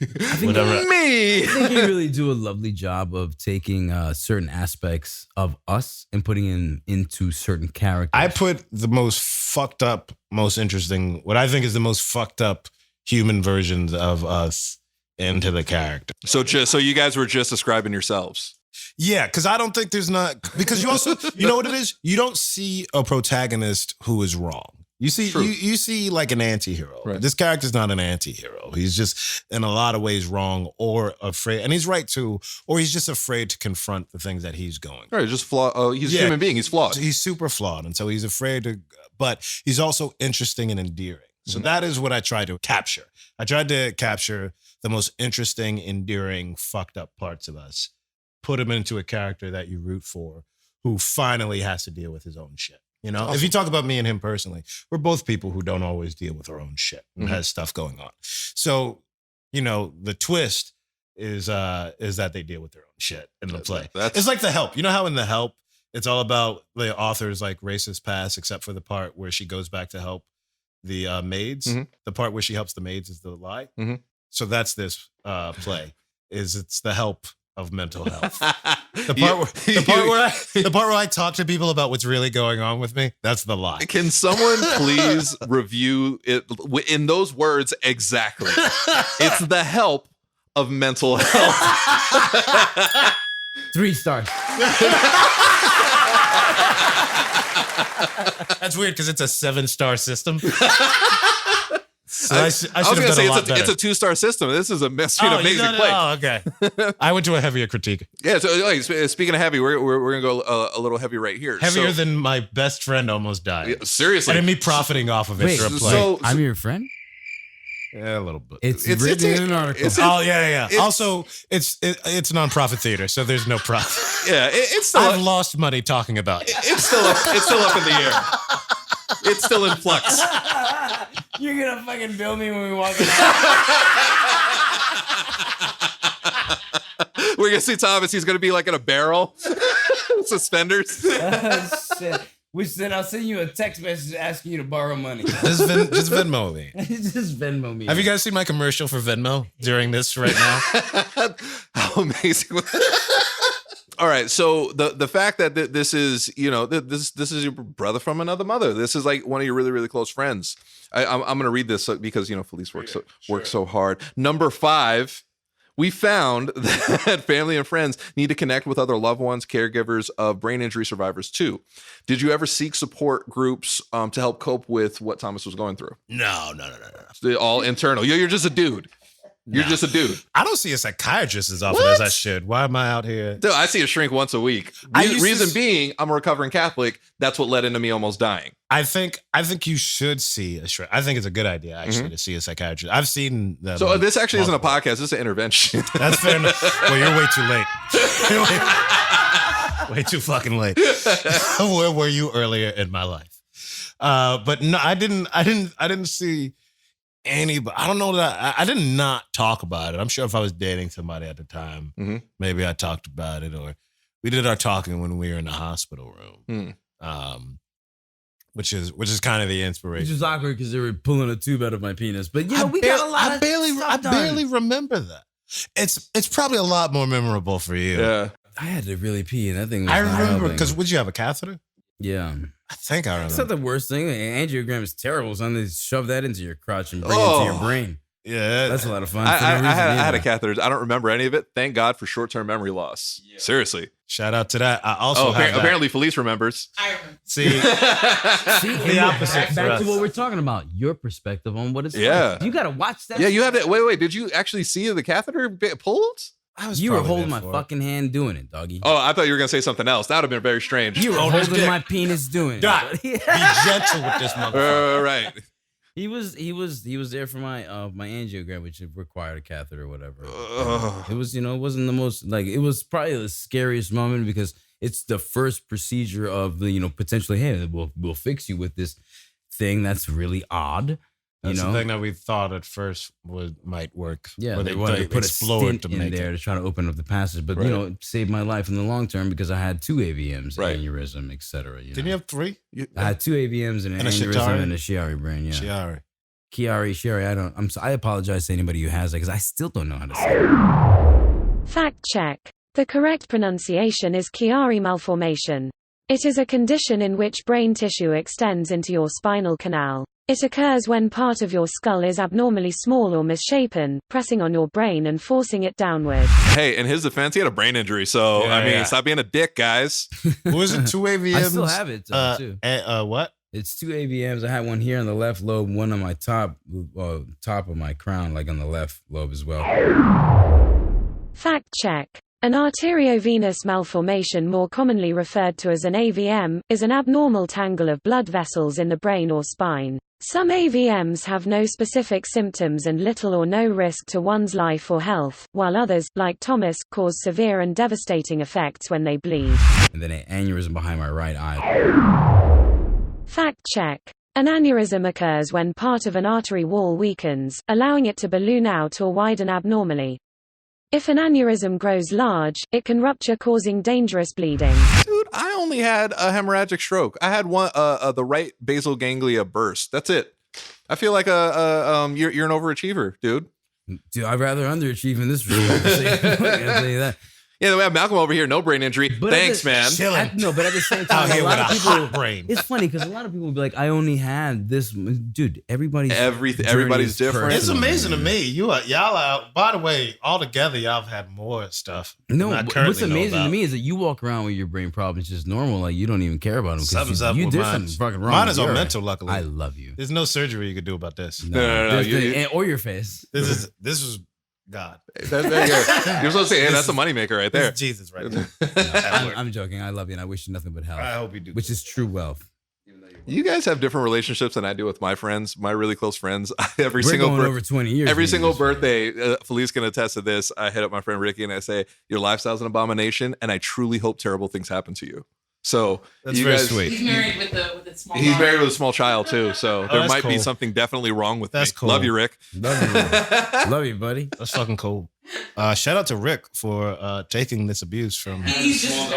I think you really do a lovely job of taking certain aspects of us and putting in into certain characters. I put the most fucked up, most interesting, what I think is the most fucked up human versions of us into the character. So you guys were just describing yourselves. Yeah, because I don't think because you also, you know what it is? You don't see a protagonist who is wrong. You see, you see like an anti-hero. Right. This character's not an anti-hero. He's just in a lot of ways wrong or afraid, and he's right too, or he's just afraid to confront the things that he's going through. Right, just flawed. He's a human being. He's flawed. He's super flawed, and so he's afraid to, but he's also interesting and endearing. So that is what I tried to capture. I tried to capture the most interesting, endearing, fucked up parts of us, put him into a character that you root for, who finally has to deal with his own shit. Awesome. If you talk about me and him personally, we're both people who don't always deal with our own shit and has stuff going on. So, the twist is that they deal with their own shit in the play. It's like The Help. You know how in The Help, it's all about the author's like racist past, except for the part where she goes back to help the maids. Mm-hmm. The part where she helps the maids is the lie. Mm-hmm. So that's this play. It's the help of mental health. The part where I talk to people about what's really going on with me, that's the lie. Can someone please review it in those words exactly? It's the help of mental health. 3 stars. That's weird because it's a 7-star system. So I was going to say it's a 2-star system. This is amazing play. Oh, okay. I went to a heavier critique. Yeah. So speaking of heavy, we're going to go a little heavy right here. Heavier than my best friend almost died. Yeah, seriously. And me profiting off of it Wait, for a play. I'm your friend? Yeah, a little bit. It's written in an article. Yeah. Also, it's nonprofit theater, so there's no profit. Yeah, it's still I've lost money talking about it. It's still up in the air. It's still in flux. You're gonna fucking bill me when we walk in. We're gonna see Thomas. He's gonna be like in a barrel, suspenders. Shit. I'll send you a text message asking you to borrow money. Just Venmo me. Just Venmo me. Have you guys seen my commercial for Venmo during this right now? amazing. All right, so the fact that this is, this is your brother from another mother. This is like one of your really, really close friends. I'm going to read this because, Felice works so hard. Number 5, we found that family and friends need to connect with other loved ones, caregivers of brain injury survivors too. Did you ever seek support groups to help cope with what Thomas was going through? No. They're all internal. You're just a dude. You're just a dude. I don't see a psychiatrist as often as I should. Why am I out here? Dude, I see a shrink once a week. Reason being, I'm a recovering Catholic. That's what led into me almost dying. I think you should see a shrink. I think it's a good idea actually to see a psychiatrist. I've seen them. So this actually isn't a podcast. This is an intervention. That's fair enough. Well, you're way too late. Way too fucking late. Where were you earlier in my life? But no, I didn't see anybody. I don't know that I did not talk about it. I'm sure if I was dating somebody at the time, maybe I talked about it, or we did our talking when we were in the hospital room. Which is kind of the inspiration. Which was awkward because they were pulling a tube out of my penis. But we got a lot of I barely remember that. It's probably a lot more memorable for you. Yeah. I had to really pee, and that thing was I not remember helping. because would you have a catheter? Yeah. I think I remember. It's not the worst thing. An angiogram is terrible. Son, they shove that into your crotch and bring it into your brain. Yeah, That's a lot of fun. I for no reason had a either. catheter. I don't remember any of it. Thank God for short-term memory loss. Yeah. Seriously. Shout out to that. I also have that. Apparently Felice remembers. I remember. See, See, the opposite for Back us. to what we're talking about. Your perspective on what it's Yeah. like. You got to watch that. Yeah, you have that. Wait. Did you actually see the catheter get pulled? You were holding my fucking hand doing it, doggy. Oh, I thought you were going to say something else. That would have been very strange. You were Hold his holding dick. my penis doing it. Doc, be gentle with this motherfucker. Right. He was there for my angiogram, which required a catheter or whatever. It was, it wasn't the most, it was probably the scariest moment because it's the first procedure of the, potentially, hey, we'll fix you with this thing that's really odd. That's the thing that we thought at first might work. Yeah, Where they wanted to put a explored stent in there to try to open up the passage, but it saved my life in the long term because I had 2 AVMs, aneurysm, etc. Didn't you have 3? I had 2 AVMs and an And a aneurysm Chiari? and a Chiari brain. Yeah, Chiari. Chiari. I apologize to anybody who has that because I still don't know how to say it. Fact check. The correct pronunciation is Chiari malformation. It is a condition in which brain tissue extends into your spinal canal. It occurs when part of your skull is abnormally small or misshapen, pressing on your brain and forcing it downward. Hey, in his defense, he had a brain injury. So, stop being a dick, guys. Was it 2 AVMs? I still have it too. What? It's 2 AVMs. I had one here on the left lobe, one on my top of my crown, like on the left lobe as well. Fact check. An arteriovenous malformation, more commonly referred to as an AVM, is an abnormal tangle of blood vessels in the brain or spine. Some AVMs have no specific symptoms and little or no risk to one's life or health, while others, like Thomas, cause severe and devastating effects when they bleed. And then an aneurysm behind my right eye. Fact check. An aneurysm occurs when part of an artery wall weakens, allowing it to balloon out or widen abnormally. If an aneurysm grows large, it can rupture, causing dangerous bleeding. Dude, I only had a hemorrhagic stroke. I had one, the right basal ganglia burst. That's it. I feel like you're an overachiever, dude. Dude, I'd rather underachieve in this room. I'll tell you that. Yeah, we have Malcolm over here, no brain injury. But Thanks, man. No, but at the same time, Out here a lot with of a people. hot brain. It's funny because a lot of people will be like, "I only had this." Dude, everybody's different. It's amazing to me. Y'all out. By the way, all together, y'all have had more stuff. No, than I what's currently know amazing to about. me is that you walk around with your brain problems just normal, like you don't even care about them. Something's up you with did mine. something fucking wrong. Mine is with all your mental, eye. luckily. I love you. There's no surgery you could do about this. No. Or your face. This was God. There you go. You're supposed to say, hey, that's a moneymaker right there. This is Jesus right there. I'm joking. I love you and I wish you nothing but health. I hope you do. Which is true wealth. You guys have different relationships than I do with my friends, my really close friends. Every We're single going over 20 years. Every maybe single this year. birthday, Felice can attest to this. I hit up my friend Ricky and I say, your lifestyle's an abomination, and I truly hope terrible things happen to you. So That's you very guys, sweet. He's married with the small He's daughter. married with a small child too, so there that's might be cool. something definitely wrong with That's me. cool. Love you, Rick. Love you. Love you, buddy. That's fucking cool. Shout out to Rick for taking this abuse from. He's just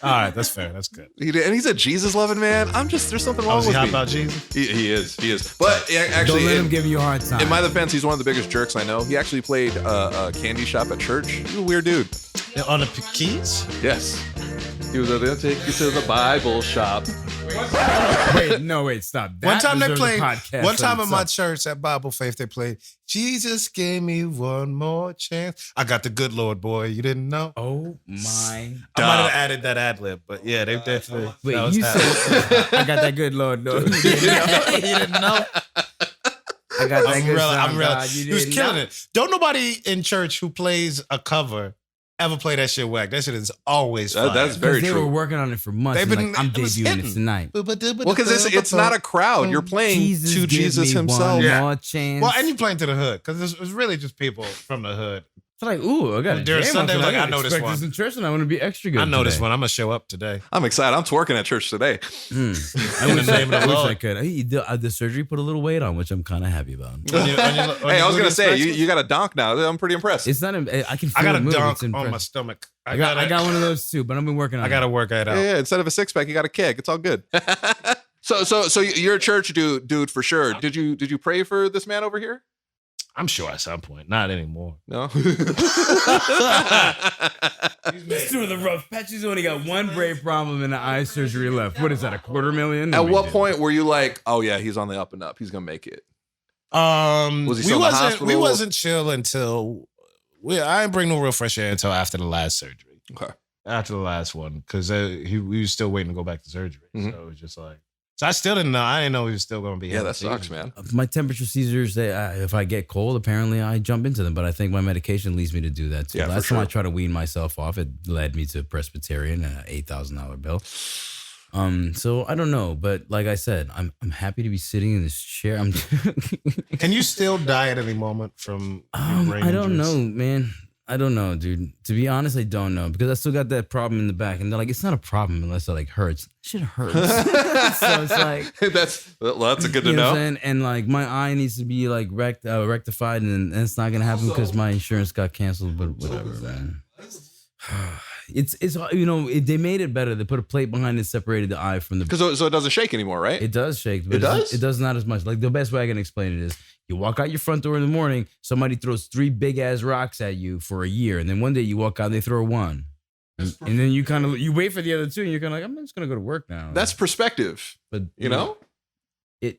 All right, that's fair. That's good. And he's a Jesus loving man. There's something wrong Was with he hot me. about Jesus? He is. But actually, Don't let him give you a hard time. in my defense, he's one of the biggest jerks I know. He actually played a candy shop at church. He's a weird dude. On the keys? Yes. He was going to take you to the Bible shop. Wait, stop. That One time they deserves a played. podcast One time on in my itself. church at Bible Faith, they played "Jesus Gave Me One More Chance." I got the good Lord, boy. You didn't know? Oh my! I might have added that ad lib, but yeah, they definitely. Wait, that was you happening. said I got that good Lord. No, you didn't know. I got that I'm good real. sound, I'm real. God. You He was didn't killing know. it. Don't nobody in church who plays a cover ever play that shit whack. That shit is always fire. That's very Because they true. were working on it for months. They've and been- like, I'm it was debuting hitting. this tonight. Well, because it's not a crowd. You're playing to give Jesus me himself. One Yeah. more chance. Well, and you playing to the hood because it's really just people from the hood. It's like, ooh, I got a During jam Sunday, on like, tonight. I know this expect one. in church, and I want to be extra good. I know this today. one. I'm gonna show up today. I'm excited. I'm twerking at church today. I In wish, the name of the I wish Lord. I could. Hey, the surgery put a little weight on, which I'm kind of happy about. Hey, I was going to say, you got a donk now. I'm pretty impressed. It's not. I can. Feel I got it a move. dunk It's on my impressive. stomach. I got one of those too, but I've been working on. I got to work that out. Yeah, instead of a six pack, you got a keg. It's all good. So you're a church dude for sure. Did you pray for this man over here? I'm sure at some point. Not anymore. No. He's doing the rough patch. He's only got one brave problem and an eye surgery left. What is that? $250,000? At what point were you like, oh yeah, he's on the up and up. He's gonna make it. Was he still in the hospital? We wasn't chill until I didn't bring no real fresh air until after the last surgery. Okay. After the last one, because we was still waiting to go back to surgery. Mhm. So it was just like, so I still didn't know. I didn't know he was still going to be. Yeah, having that sucks, seizures. man. My temperature seizures, if I get cold, apparently I jump into them. But I think my medication leads me to do that too. Yeah, for Last time I sure. tried to wean myself off, it led me to Presbyterian, an $8,000 bill. So I don't know, but like I said, I'm happy to be sitting in this chair. Can you still die at any moment from? Your brain I don't injuries? know, man. I don't know, dude. To be honest, I don't know because I still got that problem in the back, and they're like, it's not a problem unless it like hurts. Shit hurts. So it's like. that's a good to You know what I'm know. saying? And like my eye needs to be like rectified, and it's not gonna happen because my insurance got canceled. But whatever, man. It's they made it better. They put a plate behind it, separated the eye from the. Because so it doesn't shake anymore, right? It does shake, but It does? It does not as much. Like the best way I can explain it is, you walk out your front door in the morning, somebody throws 3 big ass rocks at you for a year, and then one day you walk out, they throw one, and then you kind of wait for the other 2, and you're kind of like, I'm just gonna go to work now. That's perspective. but You know?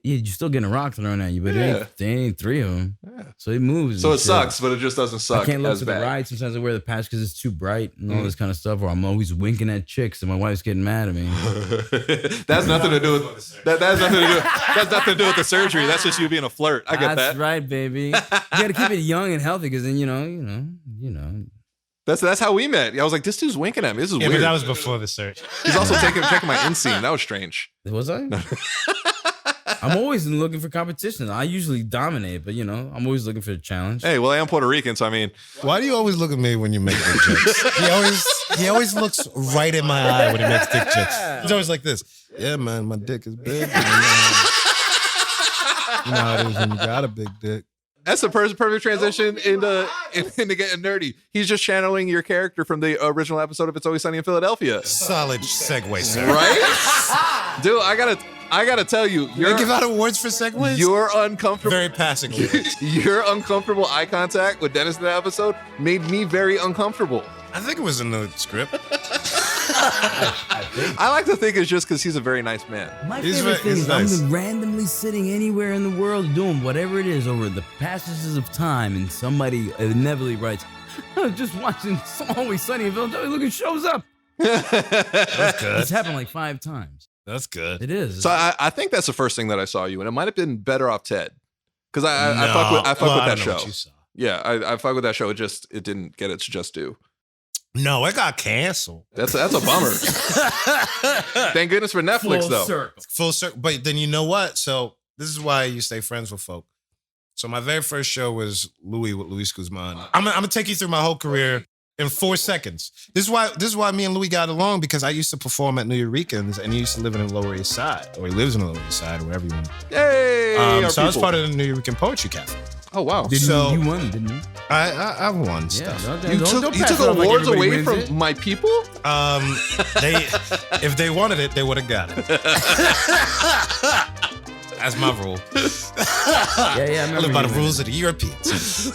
you're still getting a rock thrown at you, but Yeah. there ain't 3 of them, Yeah. so it moves. So and it shit. sucks, but it just doesn't suck I can't look as to the bad. right. Sometimes I wear the patch because it's too bright and all Mm. this kind of stuff. Or I'm always winking at chicks, and my wife's getting mad at me. That's nothing to do with that. That's nothing to do. That's nothing to do with the surgery. That's just you being a flirt. I get That's that. right, baby. You got to keep it young and healthy because then you know. That's how we met. I was like, this dude's winking at me. This is Yeah, but weird. that was before the surgery. He's also checking my inseam. That was strange. Was I? I'm always looking for competition. I usually dominate, but I'm always looking for a challenge. Hey, well, I am Puerto Rican, so I mean, Why do you always look at me when you make dick jokes? He always looks right in my eye when he makes dick jokes. He's always like this. Yeah, man, my dick is big. You know how it is when you got a big dick. that's the perfect transition into getting nerdy. He's just channeling your character from the original episode of It's Always Sunny in Philadelphia, Solid segue, sir. right? Dude, I gotta tell you, They give out awards for segues? you're uncomfortable. Very passing awards. Your uncomfortable eye contact with Dennis in that episode made me very uncomfortable. I think it was in the script. I like to think it's just because he's a very nice man. My He's favorite thing he's is nice. I'm randomly sitting anywhere in the world doing whatever it is over the passages of time, and somebody inevitably writes, "I was just watching Always Sunny in Philadelphia. Look, it shows up." That's good. It's happened like 5 times. That's good. It is. So I think that's the first thing that I saw you, and it might have been Better Off Ted, because I fuck with that show. Yeah, I fuck with that show. It didn't get its just due. No, it got canceled. That's a bummer. Thank goodness for Netflix Full though. circle. Full circle. But then you know what? So this is why you stay friends with folk. So my very first show was Louis with Luis Guzman. I'm gonna take you through my whole career in 4 seconds. This is why me and Louis got along, because I used to perform at NeuroNerds, and he used to live in the Lower East Side, or he lives in the Lower East Side, or wherever you want. Yay! our So I was people. part of the New Rican Poetry Cafe. Oh wow! You won, didn't you? I won stuff. Yeah, You took awards away from my people. If they wanted it, they would have got it. That's my rule. Yeah. I live by the rules of the Europeans.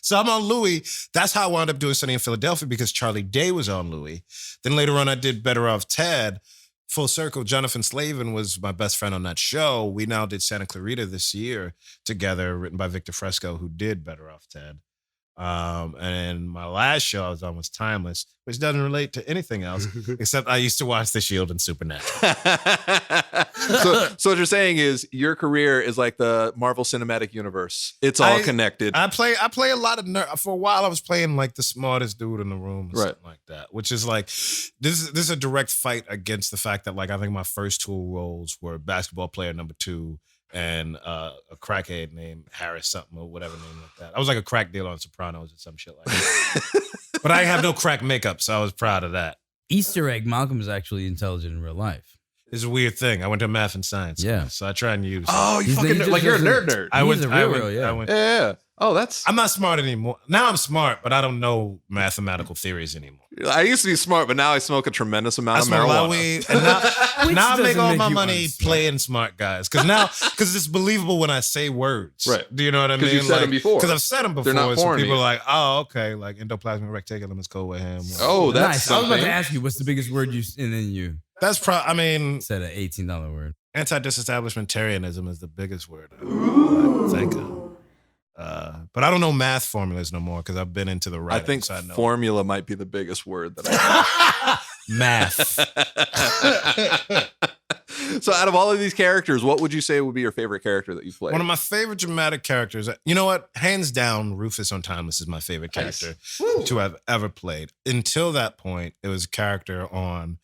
So I'm on Louis. That's how I wound up doing Sunny in Philadelphia, because Charlie Day was on Louis. Then later on, I did Better Off Ted. Full circle, Jonathan Slavin was my best friend on that show. We now did Santa Clarita this year together, written by Victor Fresco, who did Better Off Ted. And my last show I was on was Timeless, which doesn't relate to anything else, except I used to watch The Shield and Supernatural. So what you're saying is your career is like the Marvel Cinematic Universe. It's all connected. I play a lot of nerd. For a while, I was playing like the smartest dude in the room, or something like that. Which is like this is a direct fight against the fact that like I think my first two roles were basketball player number 2 and a crackhead named Harris something or whatever name like that. I was like a crack dealer on Sopranos or some shit like that. But I have no crack makeup, so I was proud of that. Easter egg, Malcolm is actually intelligent in real life. It's a weird thing. I went to math and science. Yeah. So I try and use it. Oh, you fucking like you're a nerd. He's a real. Yeah. Oh, that's. I'm not smart anymore. Now I'm smart, but I don't know mathematical theories anymore. I used to be smart, but now I smoke a tremendous amount of smoke a lot of marijuana. weed, and now I make all my money playing smart guys. Because it's believable when I say words. Right. Do you know what I mean? Because you've said them before. Because I've said them before. They're not so foreign people to are you. like, oh, okay, like endoplasmic reticulum is co-ham. Oh, that's nice. I was about something. to ask you, what's the biggest word you and then you That's I mean, said an $18 word. anti-disestablishmentarianism is the biggest word. I think of. But I don't know math formulas no more because I've been into the I writing. think so I know. formula might be the biggest word that I Math. So out of all of these characters, what would you say would be your favorite character that you played? One of my favorite dramatic characters. You know what? Hands down, Rufus on Timeless is my favorite character to have ever played. Until that point, it was a character on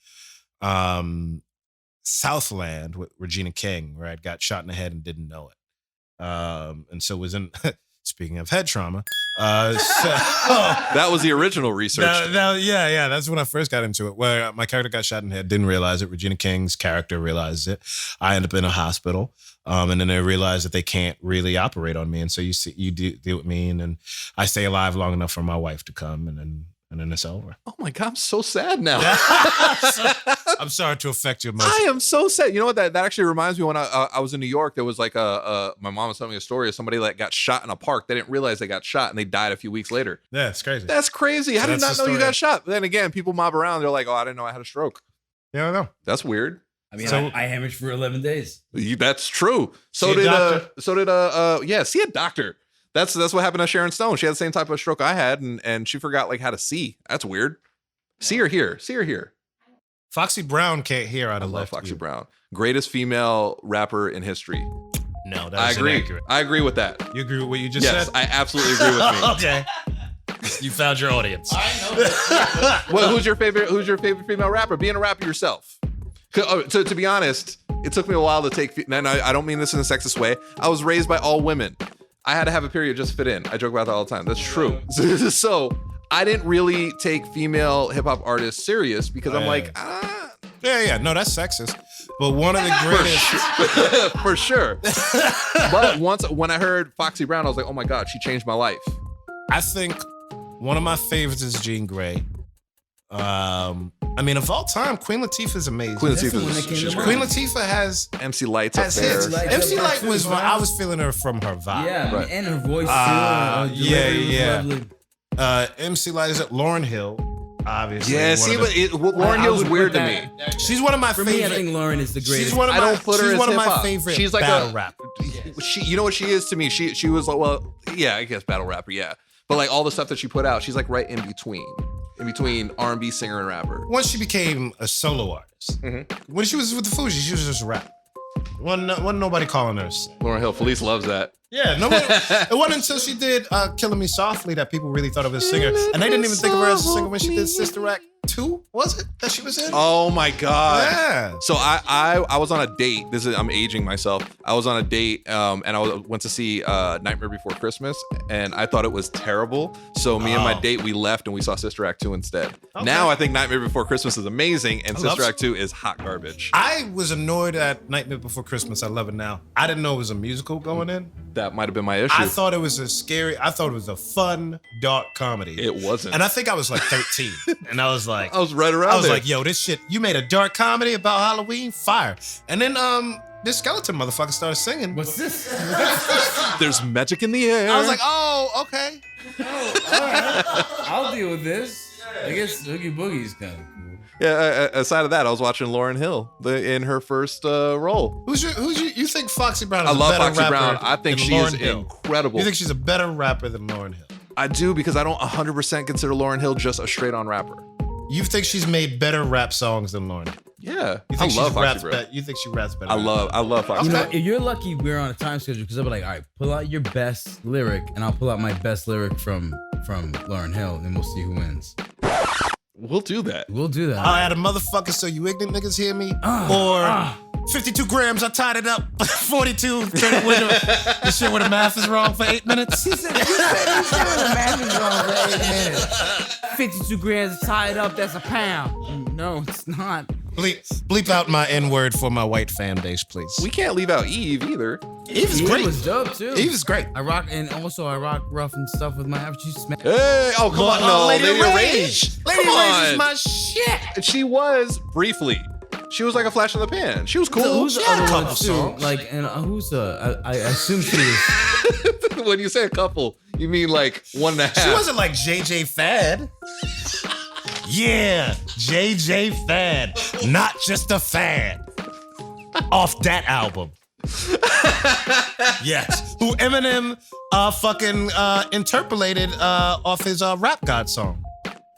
Southland with Regina King, where I'd got shot in the head and didn't know it. And so was in, speaking of head trauma, That was the original research. Yeah, that's when I first got into it, where my character got shot in the head, didn't realize it. Regina King's character realizes it. I end up in a hospital, and then they realize that they can't really operate on me, and so you deal with me, and then I stay alive long enough for my wife to come, and then it's over. Oh my God, I'm so sad now. I'm sorry to affect your emotions. I am so sad. You know what? That actually reminds me when I was in New York, there was like my mom was telling me a story of somebody that got shot in a park. They didn't realize they got shot and they died a few weeks later. Yeah, it's crazy. That's crazy. How did you That's not the know you story. got shot? But then again, people mob around. They're like, oh, I didn't know I had a stroke. Yeah, I know. That's weird. I mean, So- I hemorrhaged for 11 days. That's true. See a doctor? See a doctor. That's what happened to Sharon Stone. She had the same type of stroke I had, and she forgot like how to see. That's weird. See her here. Foxy Brown can't hear out I of love left Foxy ear. Brown. Greatest female rapper in history. No, I that's agree. inaccurate. I agree with that. You agree with what you just Yes, said? I absolutely agree with me. Okay. You found your audience. Well, who's your favorite female rapper? Being a rapper yourself. To be honest, it took me a while to take. And I don't mean this in a sexist way. I was raised by all women. I had to have a period just to fit in. I joke about that all the time. That's true. So I didn't really take female hip hop artists serious because I'm like, Yeah. No, that's sexist. But one of the greatest. for sure. But when I heard Foxy Brown, I was like, oh my God, she changed my life. I think one of my favorites is Jean Grey. I mean, of all time, Queen Latifah is amazing. Queen That's the one that Latifah came is to Queen mind. Latifah has MC Lights up hits. there. MC up Light there was too, when I was feeling her from her vibe. Yeah, Right. and her voice Yeah. too. Lovely. MC Light is at Lauryn Hill, obviously. Yeah, one see, of but the- Lauryn I Hill's would weird put to that- me. she's one of my For me, I favorite. think Lauren is the greatest. She's one of I my, don't put her she's as one of my hip-hop. favorite She's like battle a- rappers. She, you know what she is to me? She was like, well, yeah, I guess battle rapper, yeah. But like all the stuff that she put out, she's like right in between R&B singer and rapper. Once she became a solo artist, when she was with the Fugees, she was just rap. Wasn't nobody calling her a singer. Lauryn Hill, Felice loves that. Yeah, nobody. It wasn't until she did "Killing Me Softly" that people really thought of her as a singer, and they didn't even think of her as a singer when she did "Sister Act 42, was it, that she was in? Oh my God. Yeah. So I was on a date. I'm aging myself. I was on a date and I went to see Nightmare Before Christmas, and I thought it was terrible. So me and my date, we left and we saw Sister Act 2 instead. Okay. Now I think Nightmare Before Christmas is amazing, and I Sister love Act 2 is hot garbage. I was annoyed at Nightmare Before Christmas. I love it now. I didn't know it was a musical going in. That might have been my issue. I thought it was I thought it was a fun, dark comedy. It wasn't. And I think I was like 13. And I was like, I was right around I was there. like, yo, this shit, you made a dark comedy about Halloween? Fire. And then this skeleton motherfucker started singing. What's this? There's magic in the air. I was like, oh, okay. All right. I'll deal with this. I guess Oogie Boogie's kind of cool. Yeah, aside of that, I was watching Lauryn Hill in her first role. You think Foxy Brown is I a love better Foxy rapper Brown. I think than she is Lauryn Hill? incredible. You think she's a better rapper than Lauryn Hill? I do, because I don't 100% consider Lauryn Hill just a straight-on rapper. You think she's made better rap songs than Lauryn Hill? Yeah, You I think love she Foxy raps Brown. better? You think she raps better? I love Foxy You Brown. know, if you're lucky, we're on a time schedule because I'll be like, all right, pull out your best lyric, and I'll pull out my best lyric from Lauryn Hill, and we'll see who wins. We'll do that. We'll do that. I had a motherfucker, so you ignorant niggas hear me? Or 52 grams, I tied it up. 42, the shit where the math is wrong for 8 minutes. He said the math is wrong for 8 minutes. 52 grams tied up, that's a pound. No, it's not. Bleep out my N-word for my white fan base, please. We can't leave out Eve either. Eve is Eve great. was dope too. Eve is great. I rock rough and stuff with my average. Hey, oh come on, no, Lady Rage. Lady Come Rage on. is my shit. She was briefly. She was like a flash in the pan. She was cool. Who's the She had a other couple one too? songs. Like, and who's I assume she was. When you say a couple, you mean like 1.5. She wasn't like JJ Fad. Yeah, JJ Fad. Not just a fad. Off that album. Yes. Who Eminem fucking interpolated off his Rap God song.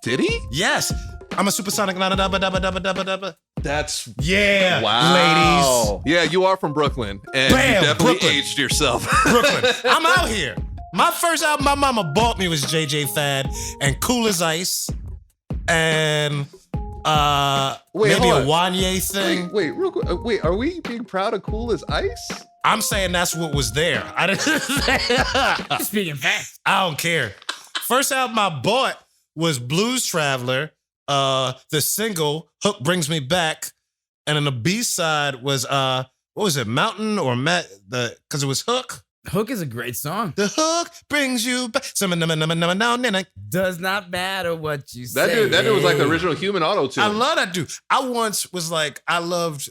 Did he? Yes. I'm a supersonic dabba. That's Yeah. wow, ladies. Yeah, you are from Brooklyn, and Bam, you definitely Brooklyn. aged yourself. Brooklyn. I'm out here. My first album my mama bought me was JJ Fad and Cool as Ice and Wait, maybe hold a on. Wanye thing. Wait, real quick. Wait, are we being proud of Cool as Ice? I'm saying that's what was there. I didn't. Speaking facts. I don't care. First album I bought was Blues Traveler. The single Hook Brings Me Back, and then the B-side was what was it, Mountain or Matt? Because it was Hook. Hook is a great song. The hook brings you back. Does not matter what you say. That dude was like the original Human Auto-Tune. I love that dude. I once was like, I loved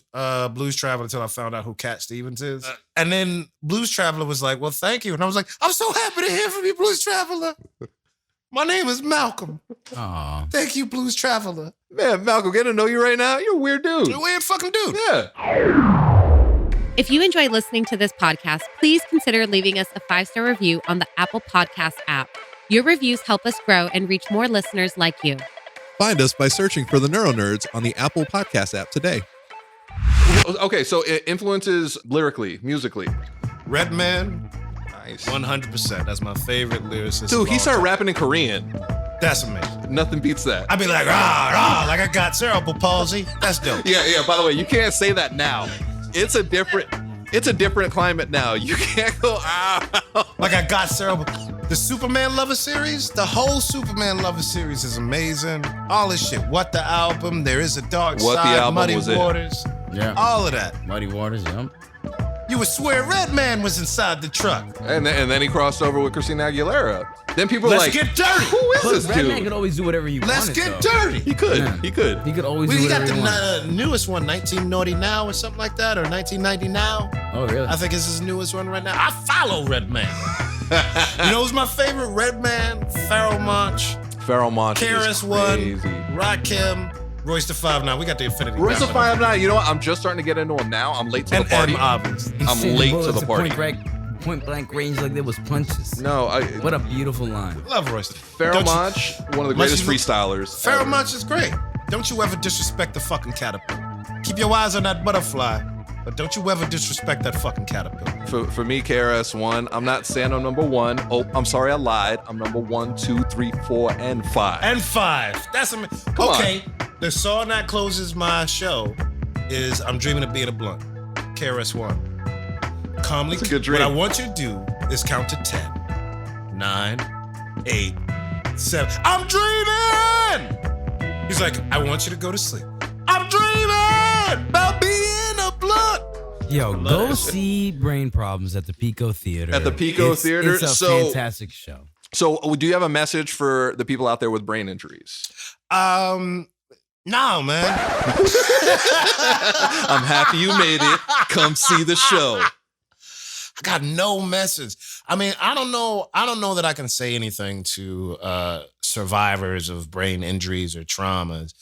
Blues Traveler until I found out who Cat Stevens is. And then Blues Traveler was like, well, thank you. And I was like, I'm so happy to hear from you, Blues Traveler. My name is Malcolm. Aw. Thank you, Blues Traveler. Man, Malcolm, getting to know you right now. You're a weird dude. You're a weird fucking dude. Yeah. If you enjoy listening to this podcast, please consider leaving us a 5-star review on the Apple Podcast app. Your reviews help us grow and reach more listeners like you. Find us by searching for the NeuroNerds on the Apple Podcast app today. Okay, so it influences lyrically, musically. Redman, Nice. 100%. That's my favorite lyricist. Dude, of he all started time. rapping in Korean. That's amazing. Nothing beats that. I'd be like, rah, rah, like I got cerebral palsy. That's dope. Yeah. By the way, you can't say that now. It's a different climate now. You can't go Like I got cerebral. The Superman Lover series, the whole Superman Lover series is amazing. All this shit. What the album? There is a dark What the side. album Muddy was it? Waters. Yeah. All of that. Muddy Waters, yep. You would swear Redman was inside the truck. and then he crossed over with Christina Aguilera. Then people were Let's like, get dirty. who is But this Redman dude? could always do whatever he Let's wanted. get though. dirty. He could. Yeah. He could. He could always We do got whatever the he wanted. newest one, 1990 Now or something like that, or 1990 Now. Oh, really? I think it's his newest one right now. I follow Redman. You know who's my favorite? Redman, Pharoah Monch, Pharoah Monch is Karis One, crazy. Rakim, Royce the 5'9". We got the Infinity. Royce the Gauntlet. 5'9". You know what? I'm just starting to get into him now. I'm late to the And party. obviously. I'm Shooting late to bullets the at party. Point blank range like there was punches. No, What a beautiful line. Love Royce. Pharoah Don't you- Monch, one of the Much greatest you- freestylers. Pharoah ever. Monch is great. Don't you ever disrespect the fucking caterpillar. Keep your eyes on that butterfly, but don't you ever disrespect that fucking caterpillar. For me, KRS-One, I'm not saying I'm number one. Oh, I'm sorry, I lied. I'm number 1, 2, 3, 4, and 5. And 5. That's amazing. Come Okay, The song that closes my show is "I'm Dreaming of Being a Blunt." KRS-One. Calmly. It's a good dream. What I want you to do is count to 10, 9, 8, 7. I'm dreaming. He's like, I want you to go to sleep. I'm dreaming about being a blunt. Yo, go see Brain Problems at the Pico Theater. At the Pico Theater? It's a So- fantastic show. So, do you have a message for the people out there with brain injuries? No, man. I'm happy you made it. Come see the show. I got no message. I mean, I don't know that I can say anything to survivors of brain injuries or traumas.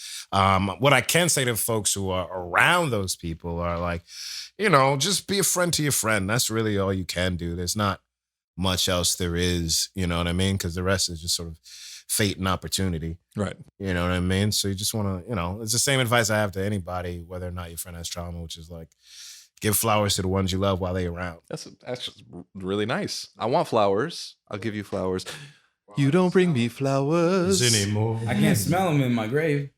What I can say to folks who are around those people are like, just be a friend to your friend. That's really all you can do. There's not much else there is, you know what I mean? Because the rest is just sort of fate and opportunity. Right. You know what I mean? So you just want to, it's the same advice I have to anybody, whether or not your friend has trauma, which is like, give flowers to the ones you love while they're around. That's just really nice. I want flowers. I'll give you flowers. You don't bring me flowers anymore. I can't smell them in my grave.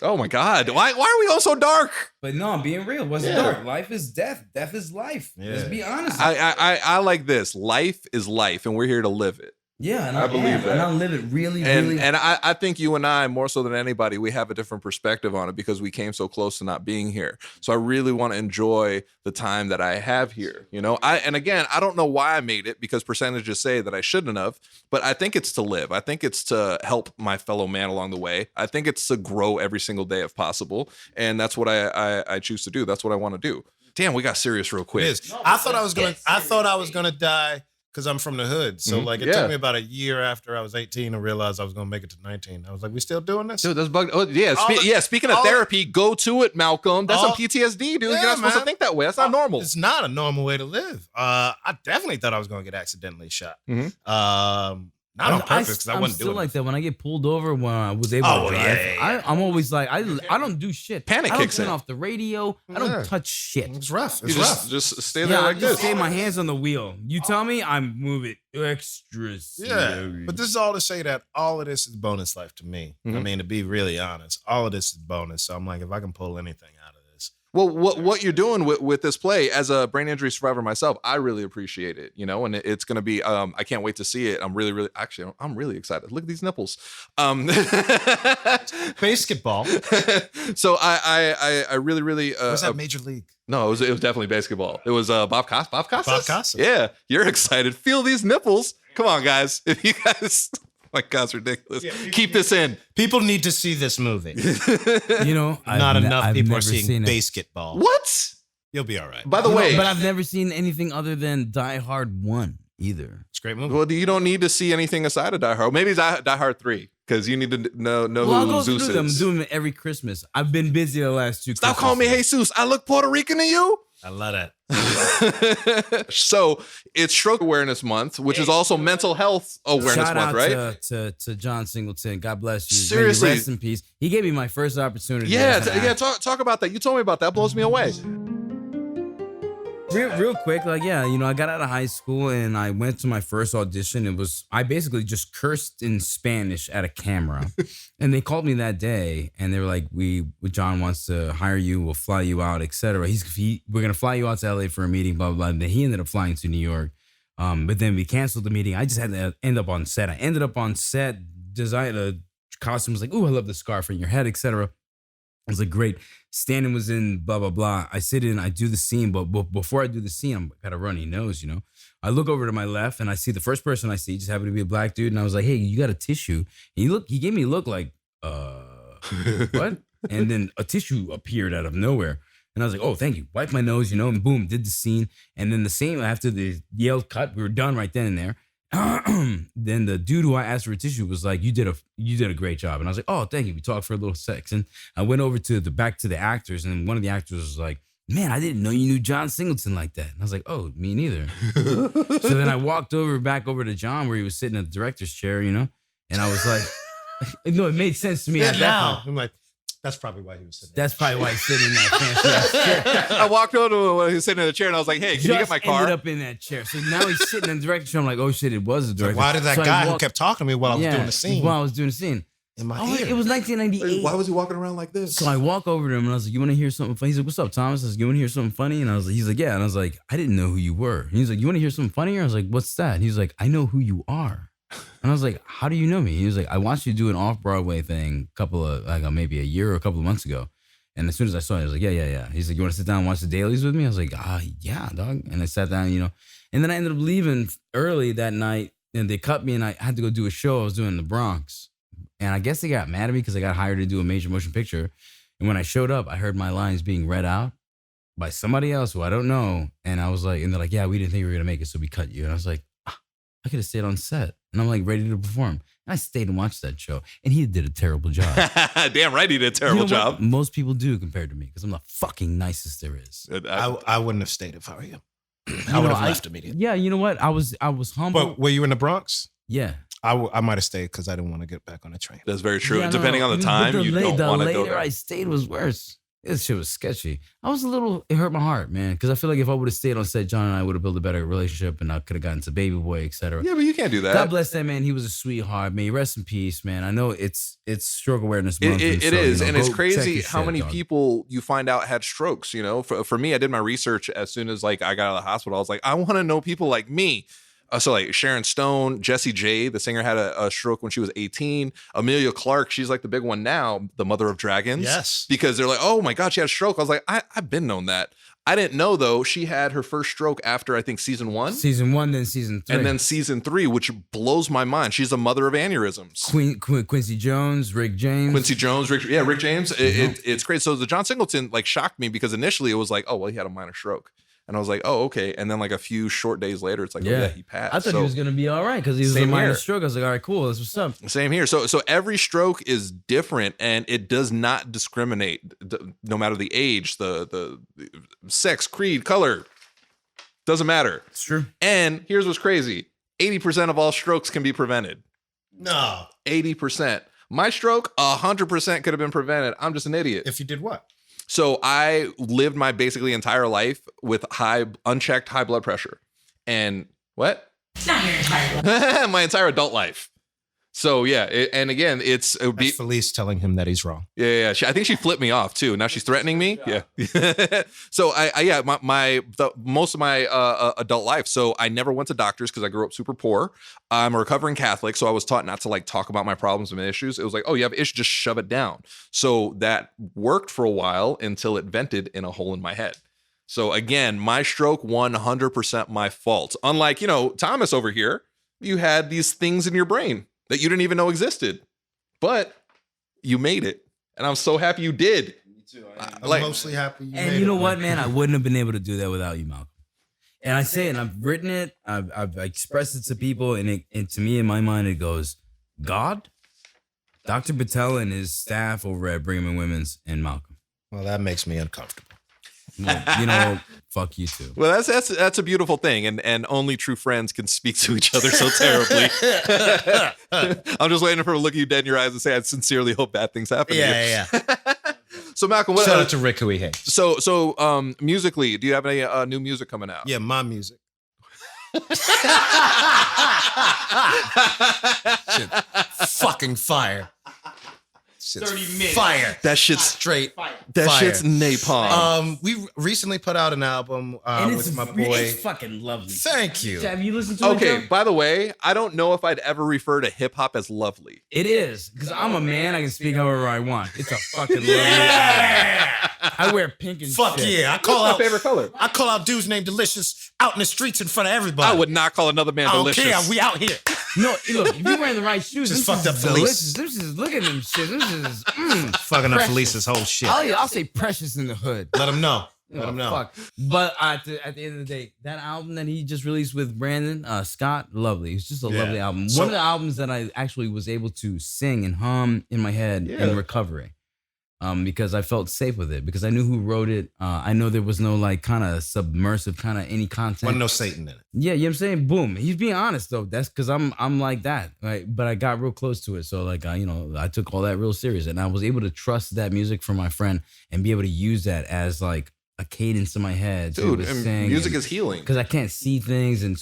Oh my God. Why are we all so dark? But no, I'm being real. What's dark? Life is death. Death is life. Yeah. Let's be honest. I like this. Life is life, and we're here to live it. Yeah, and I believe that. And I live it really. And I think you and I, more so than anybody, we have a different perspective on it because we came so close to not being here. So I really want to enjoy the time that I have here. And again, I don't know why I made it because percentages say that I shouldn't have, but I think it's to live. I think it's to help my fellow man along the way. I think it's to grow every single day if possible. And that's what I choose to do. That's what I want to do. Damn, we got serious real quick. It is. I thought I was gonna die because I'm from the hood. So like it took me about a year after I was 18 to realize I was gonna make it to 19. I was like, we still doing this? Dude, that's bugged. Oh, yeah. Speaking of therapy, go to it, Malcolm. That's some PTSD, dude. You're not supposed to think that way. That's not normal. It's not a normal way to live. I definitely thought I was gonna get accidentally shot. Not on purpose because I wasn't still doing like it. that when I get pulled over when I was able to drive. Yeah. I'm always like I don't do shit. Panic I don't kicks turn in. off the radio. I don't touch shit. It's rough. You It's rough. just stay there I like just this. stay my hands on the wheel. You tell me, I move it extra slowly. But this is all to say that all of this is bonus life to me. I mean, to be really honest, all of this is bonus. So I'm like, if I can pull anything out of this. Well, what you're doing with this play, as a brain injury survivor myself, I really appreciate it, and it's going to be, I can't wait to see it. I'm really excited. Look at these nipples. Basketball. So I really, Was that Major League? No, it was definitely basketball. It was Bob Costas. Bob Costas. Yeah, you're excited. Feel these nipples. Come on, guys. If you guys, oh my God, it's ridiculous. Keep this in. People need to see this movie. Not enough people are seeing basketball. What? You'll be all right. By the way, but I've never seen anything other than Die Hard 1 either. It's a great movie. well, you don't need to see anything aside of Die Hard. Maybe it's Die Hard 3 because you need to know I'll who go Zeus through them. I'm is. doing it every Christmas. I've been busy the last 2 Stop calling me Jesus. I look Puerto Rican to you. I love that. So it's Stroke Awareness Month, which is also Mental Health Awareness Shout Month, out right? to John Singleton. God bless you. Seriously. May you rest in peace. He gave me my first opportunity. Yeah, as an actor. talk about that. You told me about that. Blows me away. Real quick, I got out of high school and I went to my first audition. I basically just cursed in Spanish at a camera. And they called me that day and they were like, John wants to hire you, we'll fly you out, etc. We're gonna fly you out to LA for a meeting, blah, blah, blah. And then he ended up flying to New York. But then we canceled the meeting. I just had to end up on set. I ended up on set, designed a costume, was like, ooh, I love the scarf on your head, etc. I was like, great. Stanton was in, blah, blah, blah. I sit in, I do the scene, but before I do the scene, I'm got a runny nose, I look over to my left and I see the first person I see just happened to be a black dude. And I was like, hey, you got a tissue? And he gave me a look like, what? And then a tissue appeared out of nowhere. And I was like, oh, thank you. Wiped my nose, and boom, did the scene. And then the same, after the yelled cut, we were done right then and there. Then the dude who I asked for a tissue was like, you did a great job. And I was like, oh, thank you. We talked for a little sex. And I went over to back to the actors, and one of the actors was like, man, I didn't know you knew John Singleton like that. And I was like, oh, me neither. So then I walked back over to John where he was sitting in the director's chair, and I was like, no, it made sense to me. Yeah, at that now point. I'm like, that's probably why he was sitting. That's probably why he's sitting in that fancy ass chair. I walked over to him when he was sitting in the chair and I was like, hey, can you get my car? Ended up in that chair. So now he's sitting in the director's chair. I'm like, oh shit, it was the director. Why did that So I guy who walked- kept talking to me while I was doing the scene? While I was doing the scene. in my Oh, ear. it was 1998. Why was he walking around like this? So I walk over to him and I was like, "You want to hear something funny?" He's like, "What's up, Thomas?" I was like, "You want to hear something funny?" And he's like, "Yeah." And I was like, "I didn't know who you were." He's like, "You want to hear something funnier?" I was like, "What's that?" He's like, "I know who you are." And I was like, "How do you know me?" He was like, "I watched you do an off-Broadway thing maybe a year or a couple of months ago." And as soon as I saw it, I was like, yeah. He's like, "You want to sit down and watch the dailies with me?" I was like, yeah, dog. And I sat down, And then I ended up leaving early that night and they cut me and I had to go do a show I was doing in the Bronx. And I guess they got mad at me because I got hired to do a major motion picture. And when I showed up, I heard my lines being read out by somebody else who I don't know. And I was like, and they're like, "Yeah, we didn't think we were going to make it, so we cut you." And I was like, I could have stayed on set. And I'm like ready to perform. And I stayed and watched that show. And he did a terrible job. Damn right he did a terrible job. Most people do compared to me because I'm the fucking nicest there is. I wouldn't have stayed if I were you. I would have left immediately. Yeah, you know what? I was humble. But were you in the Bronx? Yeah. I might have stayed because I didn't want to get back on the train. That's very true. Yeah, Depending on the time, you don't want to go The there. later I stayed was worse. This shit was sketchy. It hurt my heart, man. Because I feel like if I would have stayed on set, John and I would have built a better relationship and I could have gotten to Baby Boy, etc. Yeah, but you can't do that. God bless that man. He was a sweetheart. May he rest in peace, man. I know it's Stroke Awareness Month. It and so, is, and it's go check crazy your how shit, many dog. people you find out had strokes. For me, I did my research as soon as I got out of the hospital. I was like, I want to know people like me. So like Sharon Stone, Jessie J, the singer, had a stroke when she was 18. Amelia Clark, she's like the big one now, the mother of dragons. Yes. Because they're like, "Oh my God, she had a stroke." I was like, I've been known that. I didn't know though, she had her first stroke after I think season 1. Season 1, then season 3. And then season 3, which blows my mind. She's a mother of aneurysms. Quincy Jones, Rick James. Rick James. It's great. So the John Singleton shocked me because initially it was like, "Oh, well, he had a minor stroke." And I was like, "Oh, okay." And then a few short days later, it's like, "Oh yeah, he passed." I thought he was gonna be all right because he was a minor stroke. I was like, "All right, cool. That's what's up." Same here. So every stroke is different, and it does not discriminate, no matter the age, the sex, creed, color. Doesn't matter. It's true. And here's what's crazy: 80% of all strokes can be prevented. No. 80%. My stroke, 100% could have been prevented. I'm just an idiot. If you did what? So I lived my basically entire life with unchecked high blood pressure. And what? Not your entire life. My entire adult life. So yeah, and again, it would be That's Felice telling him that he's wrong. Yeah. I think she flipped me off too. Now she's threatening me. Yeah. So most of my adult life. So I never went to doctors because I grew up super poor. I'm a recovering Catholic, so I was taught not to talk about my problems and my issues. It was like, "Oh, you have issues, just shove it down." So that worked for a while until it vented in a hole in my head. So again, my stroke, 100% my fault. Unlike Thomas over here, you had these things in your brain that you didn't even know existed, but you made it, and I'm so happy you did. Me too. I'm mostly happy. And you know what, man? I wouldn't have been able to do that without you, Malcolm. And I say it, and I've written it, I've expressed it to people, and to me, in my mind, it goes, God, Dr. Patel and his staff over at Brigham and Women's, and Malcolm. Well, that makes me uncomfortable. Well, fuck you too. Well, that's a beautiful thing, and only true friends can speak to each other so terribly. I'm just waiting for her to look you dead in your eyes and say, "I sincerely hope bad things happen to you." Yeah. So Malcolm, Shout out to Rick who we hate. So musically, do you have any new music coming out? Yeah, my music. Shit, fucking fire. Shit's 30 minutes. Fire. That shit's Straight. That fire. shit's napalm. We recently put out an album And with my boy. It's fucking lovely. Thank you. Have you listened to it? Okay, Joe? by the way, I don't know if I'd ever refer to hip hop as lovely. It is, because I'm a man. I can speak however I want. It's a fucking lovely album. I wear pink and Fuck shit. yeah. What's my favorite color? I call out dudes named Delicious out in the streets in front of everybody. I would not call another man I don't delicious. care. We out here. No, look, if you're wearing the right shoes, Just this fucked is up Felice. delicious. This is, look at them shit. This is, Fucking up Precious. Felice's whole shit. I'll say precious in the hood. Let him know. Let him know. Fuck. But at the end of the day, that album that he just released with Brandon Scott, lovely. It's just a lovely album. So- One of the albums that I actually was able to sing and hum in my head in recovery. Because I felt safe with it. Because I knew who wrote it. I know there was no kind of submersive kind of any content. Wasn't no Satan in it. Yeah, you know what I'm saying? Boom. He's being honest though. That's because I'm like that, right? But I got real close to it. So I took all that real serious. And I was able to trust that music from my friend and be able to use that as a cadence in my head. Dude, and music is healing. Because I can't see things, and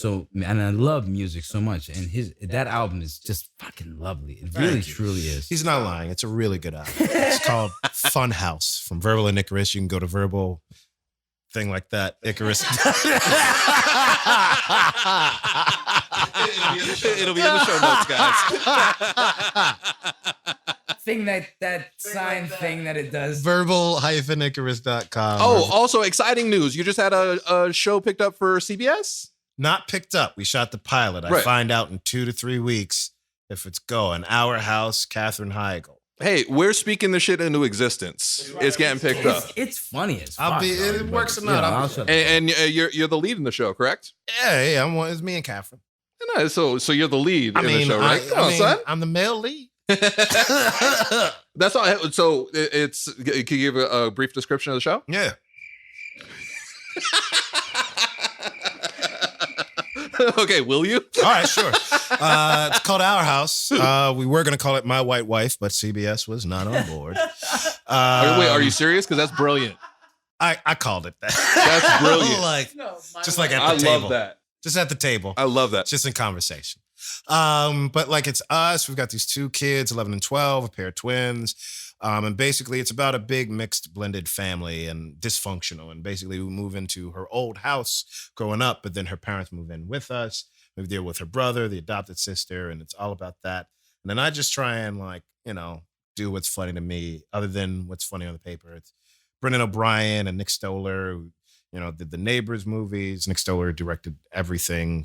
I love music so much. And that album is just fucking lovely. It really, truly is. He's not lying. It's a really good album. It's called Fun House from Verbal and Icarus. You can go to Verbal thing like that. Icarus. It'll be in the show notes, guys. Thing that sign thing that it does. Verbal-icarus.com. Oh, also exciting news. You just had a show picked up for CBS? Not picked up. We shot the pilot. I Right. find out in 2 to 3 weeks if it's going. Our House, Katherine Heigl. Hey, we're speaking the shit into existence. It's getting picked up. It's funny as I'll fuck. be. dog, It but, works or you not. know, I'll I'll be- shut And you're the lead in the show, correct? Yeah. It's me and Katherine. No, so you're the lead in the show, right? Come on, son. I'm the male lead. That's all. So it's. Can you give a brief description of the show? Yeah. Okay, will you? All right, sure. It's called Our House. We were going to call it My White Wife, but CBS was not on board. Wait, are you serious? Because that's brilliant. I called it that. That's brilliant. Just like at I the table. love that. Just at the table. I love that. Just in conversation. But like it's us. We've got these 2 kids, 11 and 12, a pair of twins. And basically it's about a big mixed blended family and dysfunctional. And basically we move into her old house growing up, but then her parents move in with us. We deal with her brother, the adopted sister, and it's all about that. And then I just try and do what's funny to me other than what's funny on the paper. It's Brendan O'Brien and Nick Stoller, who, did the Neighbors movies. Nick Stoller directed everything.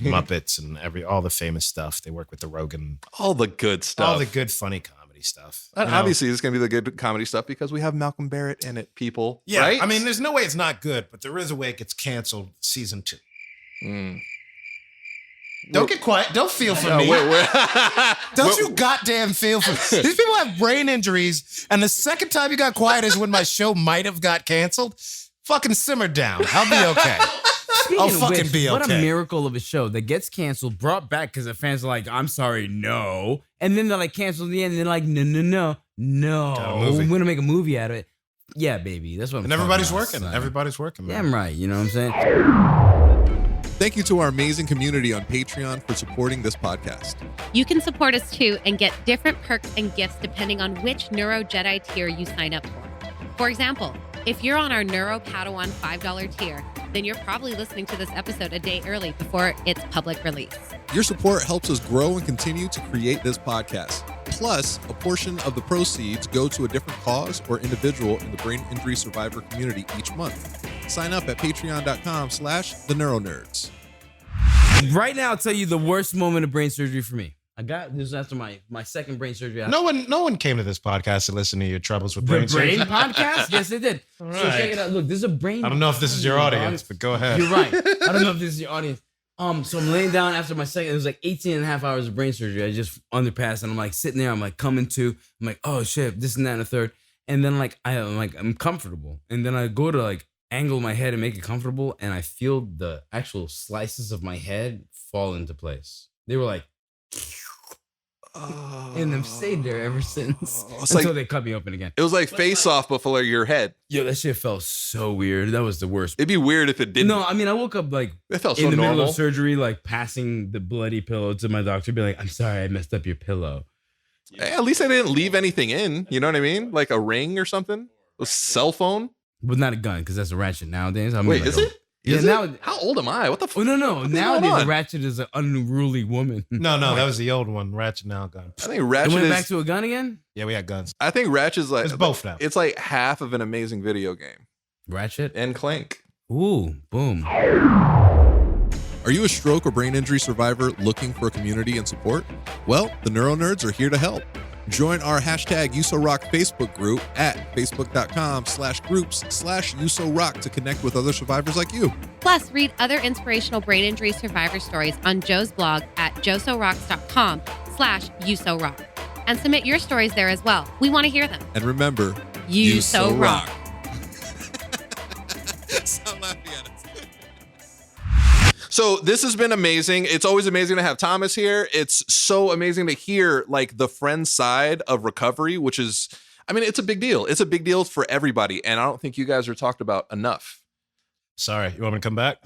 Muppets and all the famous stuff. They work with the Rogan. All the good stuff. All the good, funny comedy stuff. And obviously, it's going to be the good comedy stuff because we have Malcolm Barrett in it, people. Yeah. Right? I mean, there's no way it's not good, but there is a way it gets canceled season 2. Don't get quiet. Don't feel for me. Don't you goddamn feel for me. These people have brain injuries, and the second time you got quiet is when my show might have got canceled. Fucking simmer down. I'll be okay. I'll fucking be okay. What a miracle of a show that gets canceled, brought back because the fans are like, I'm sorry, no. And then they're like, canceled at the end, and they're like, no. We're going to make a movie out of it. Yeah, baby. That's what I'm And everybody's talking working. about, son. Everybody's working, man. Damn right. You know what I'm saying? Thank you to our amazing community on Patreon for supporting this podcast. You can support us too and get different perks and gifts depending on which Neuro Jedi tier you sign up for. For example, if you're on our Neuro Padawan $5 tier, then you're probably listening to this episode a day early before its public release. Your support helps us grow and continue to create this podcast. Plus, a portion of the proceeds go to a different cause or individual in the brain injury survivor community each month. Sign up at patreon.com/theneuronerds. Right now, I'll tell you the worst moment of brain surgery for me. I got this after my second brain surgery. No one came to this podcast to listen to your troubles with The brain brain surgery. podcast? Yes, it did. So right. check it out. Look, this is a brain. I don't know if this is your audience, but go ahead. You're right. I don't know if this is your audience. So I'm laying down after my second. It was like 18 and a half hours of brain surgery. I just underpassed, and I'm like sitting there. I'm like coming to. I'm like, oh shit, this and that and a third. And then I'm comfortable. And then I go to like angle my head and make it comfortable, and I feel the actual slices of my head fall into place. They were like. And they've stayed there ever since until they cut me open again. It was like Face Off, but for your head. Yo, that shit felt so weird. That was the worst. It'd be weird if it didn't. No, I mean, I woke up like It felt in so the middle normal. of surgery, like passing the bloody pillow to my doctor, be like, I'm sorry, I messed up your pillow. Hey, at least I didn't leave anything in. You know what I mean? Like a ring or something. A cell phone. But not a gun, because that's a ratchet nowadays. I mean, Wait, like, is it? Yeah, Is now. it? How old am I? What the fuck? Oh, no. What's Nowadays, going a on? ratchet is an unruly woman. No, that was the old one. Ratchet now gun. I think It Ratchet went is. back to a gun again? Yeah, we had guns. I think Ratchet's like. It's both now. It's like half of an amazing video game. Ratchet? And Clank. Ooh, boom. Are you a stroke or brain injury survivor looking for a community and support? Well, the NeuroNerds are here to help. Join our #UsoRock Facebook group at facebook.com/groups/UsoRock to connect with other survivors like you. Plus, read other inspirational brain injury survivor stories on Joe's blog at josorocks.com/UsoRock. And submit your stories there as well. We want to hear them. And remember, You so rock. Stop laughing at us. So this has been amazing. It's always amazing to have Thomas here. It's so amazing to hear like the friend side of recovery, which is, I mean, it's a big deal. It's a big deal for everybody. And I don't think you guys are talked about enough. Sorry, you want me to come back?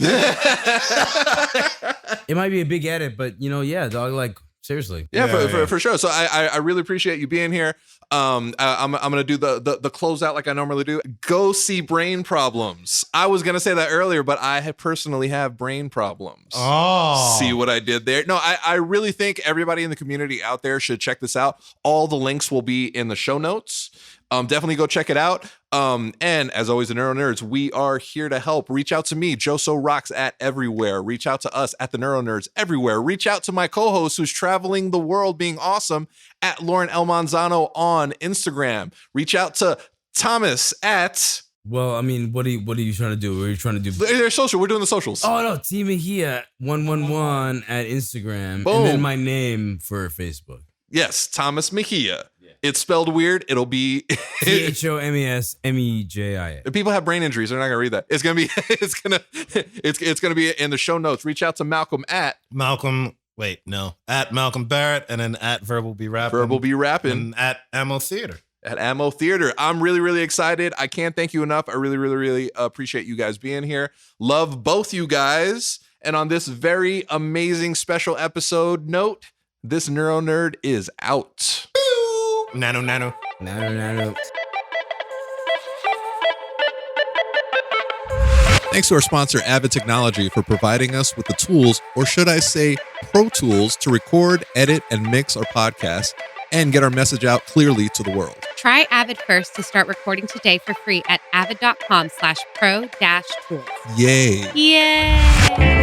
It might be a big edit, but yeah, dog, like seriously. Yeah, for sure. So I really appreciate you being here. I'm gonna do the closeout like I normally do. Go see Brain Problems. I was gonna say that earlier, but I personally have brain problems. Oh, See what I did there? No, I really think everybody in the community out there should check this out. All the links will be in the show notes. Definitely go check it out. And as always, the NeuroNerds, we are here to help. Reach out to me, Joso Rocks at everywhere. Reach out to us at the NeuroNerds everywhere. Reach out to my co-host who's traveling the world being awesome at Lauren El Manzano on Instagram. Reach out to Thomas at... Well, I mean, what are you trying to do? What are you trying to do? They're social. We're doing the socials. Oh, no. T Mejia 111 at Instagram. Boom. And then my name for Facebook. Yes, Thomas Mejia. It's spelled weird. It'll be THOMASMEJIA. If people have brain injuries, they're not gonna read that. It's gonna be in the show notes. Reach out to Malcolm at Malcolm. Wait, no, at Malcolm Barrett, and then at Verbal Be Rapping. And at Ammo Theater. At Ammo Theater. I'm really, really excited. I can't thank you enough. I really, really, really appreciate you guys being here. Love both you guys. And on this very amazing special episode note, this NeuroNerd is out. Nano. Thanks to our sponsor, Avid Technology, for providing us with the tools, or should I say, Pro Tools, to record, edit, and mix our podcast and get our message out clearly to the world. Try Avid first to start recording today for free at avid.com/pro-tools. Yay. Yay!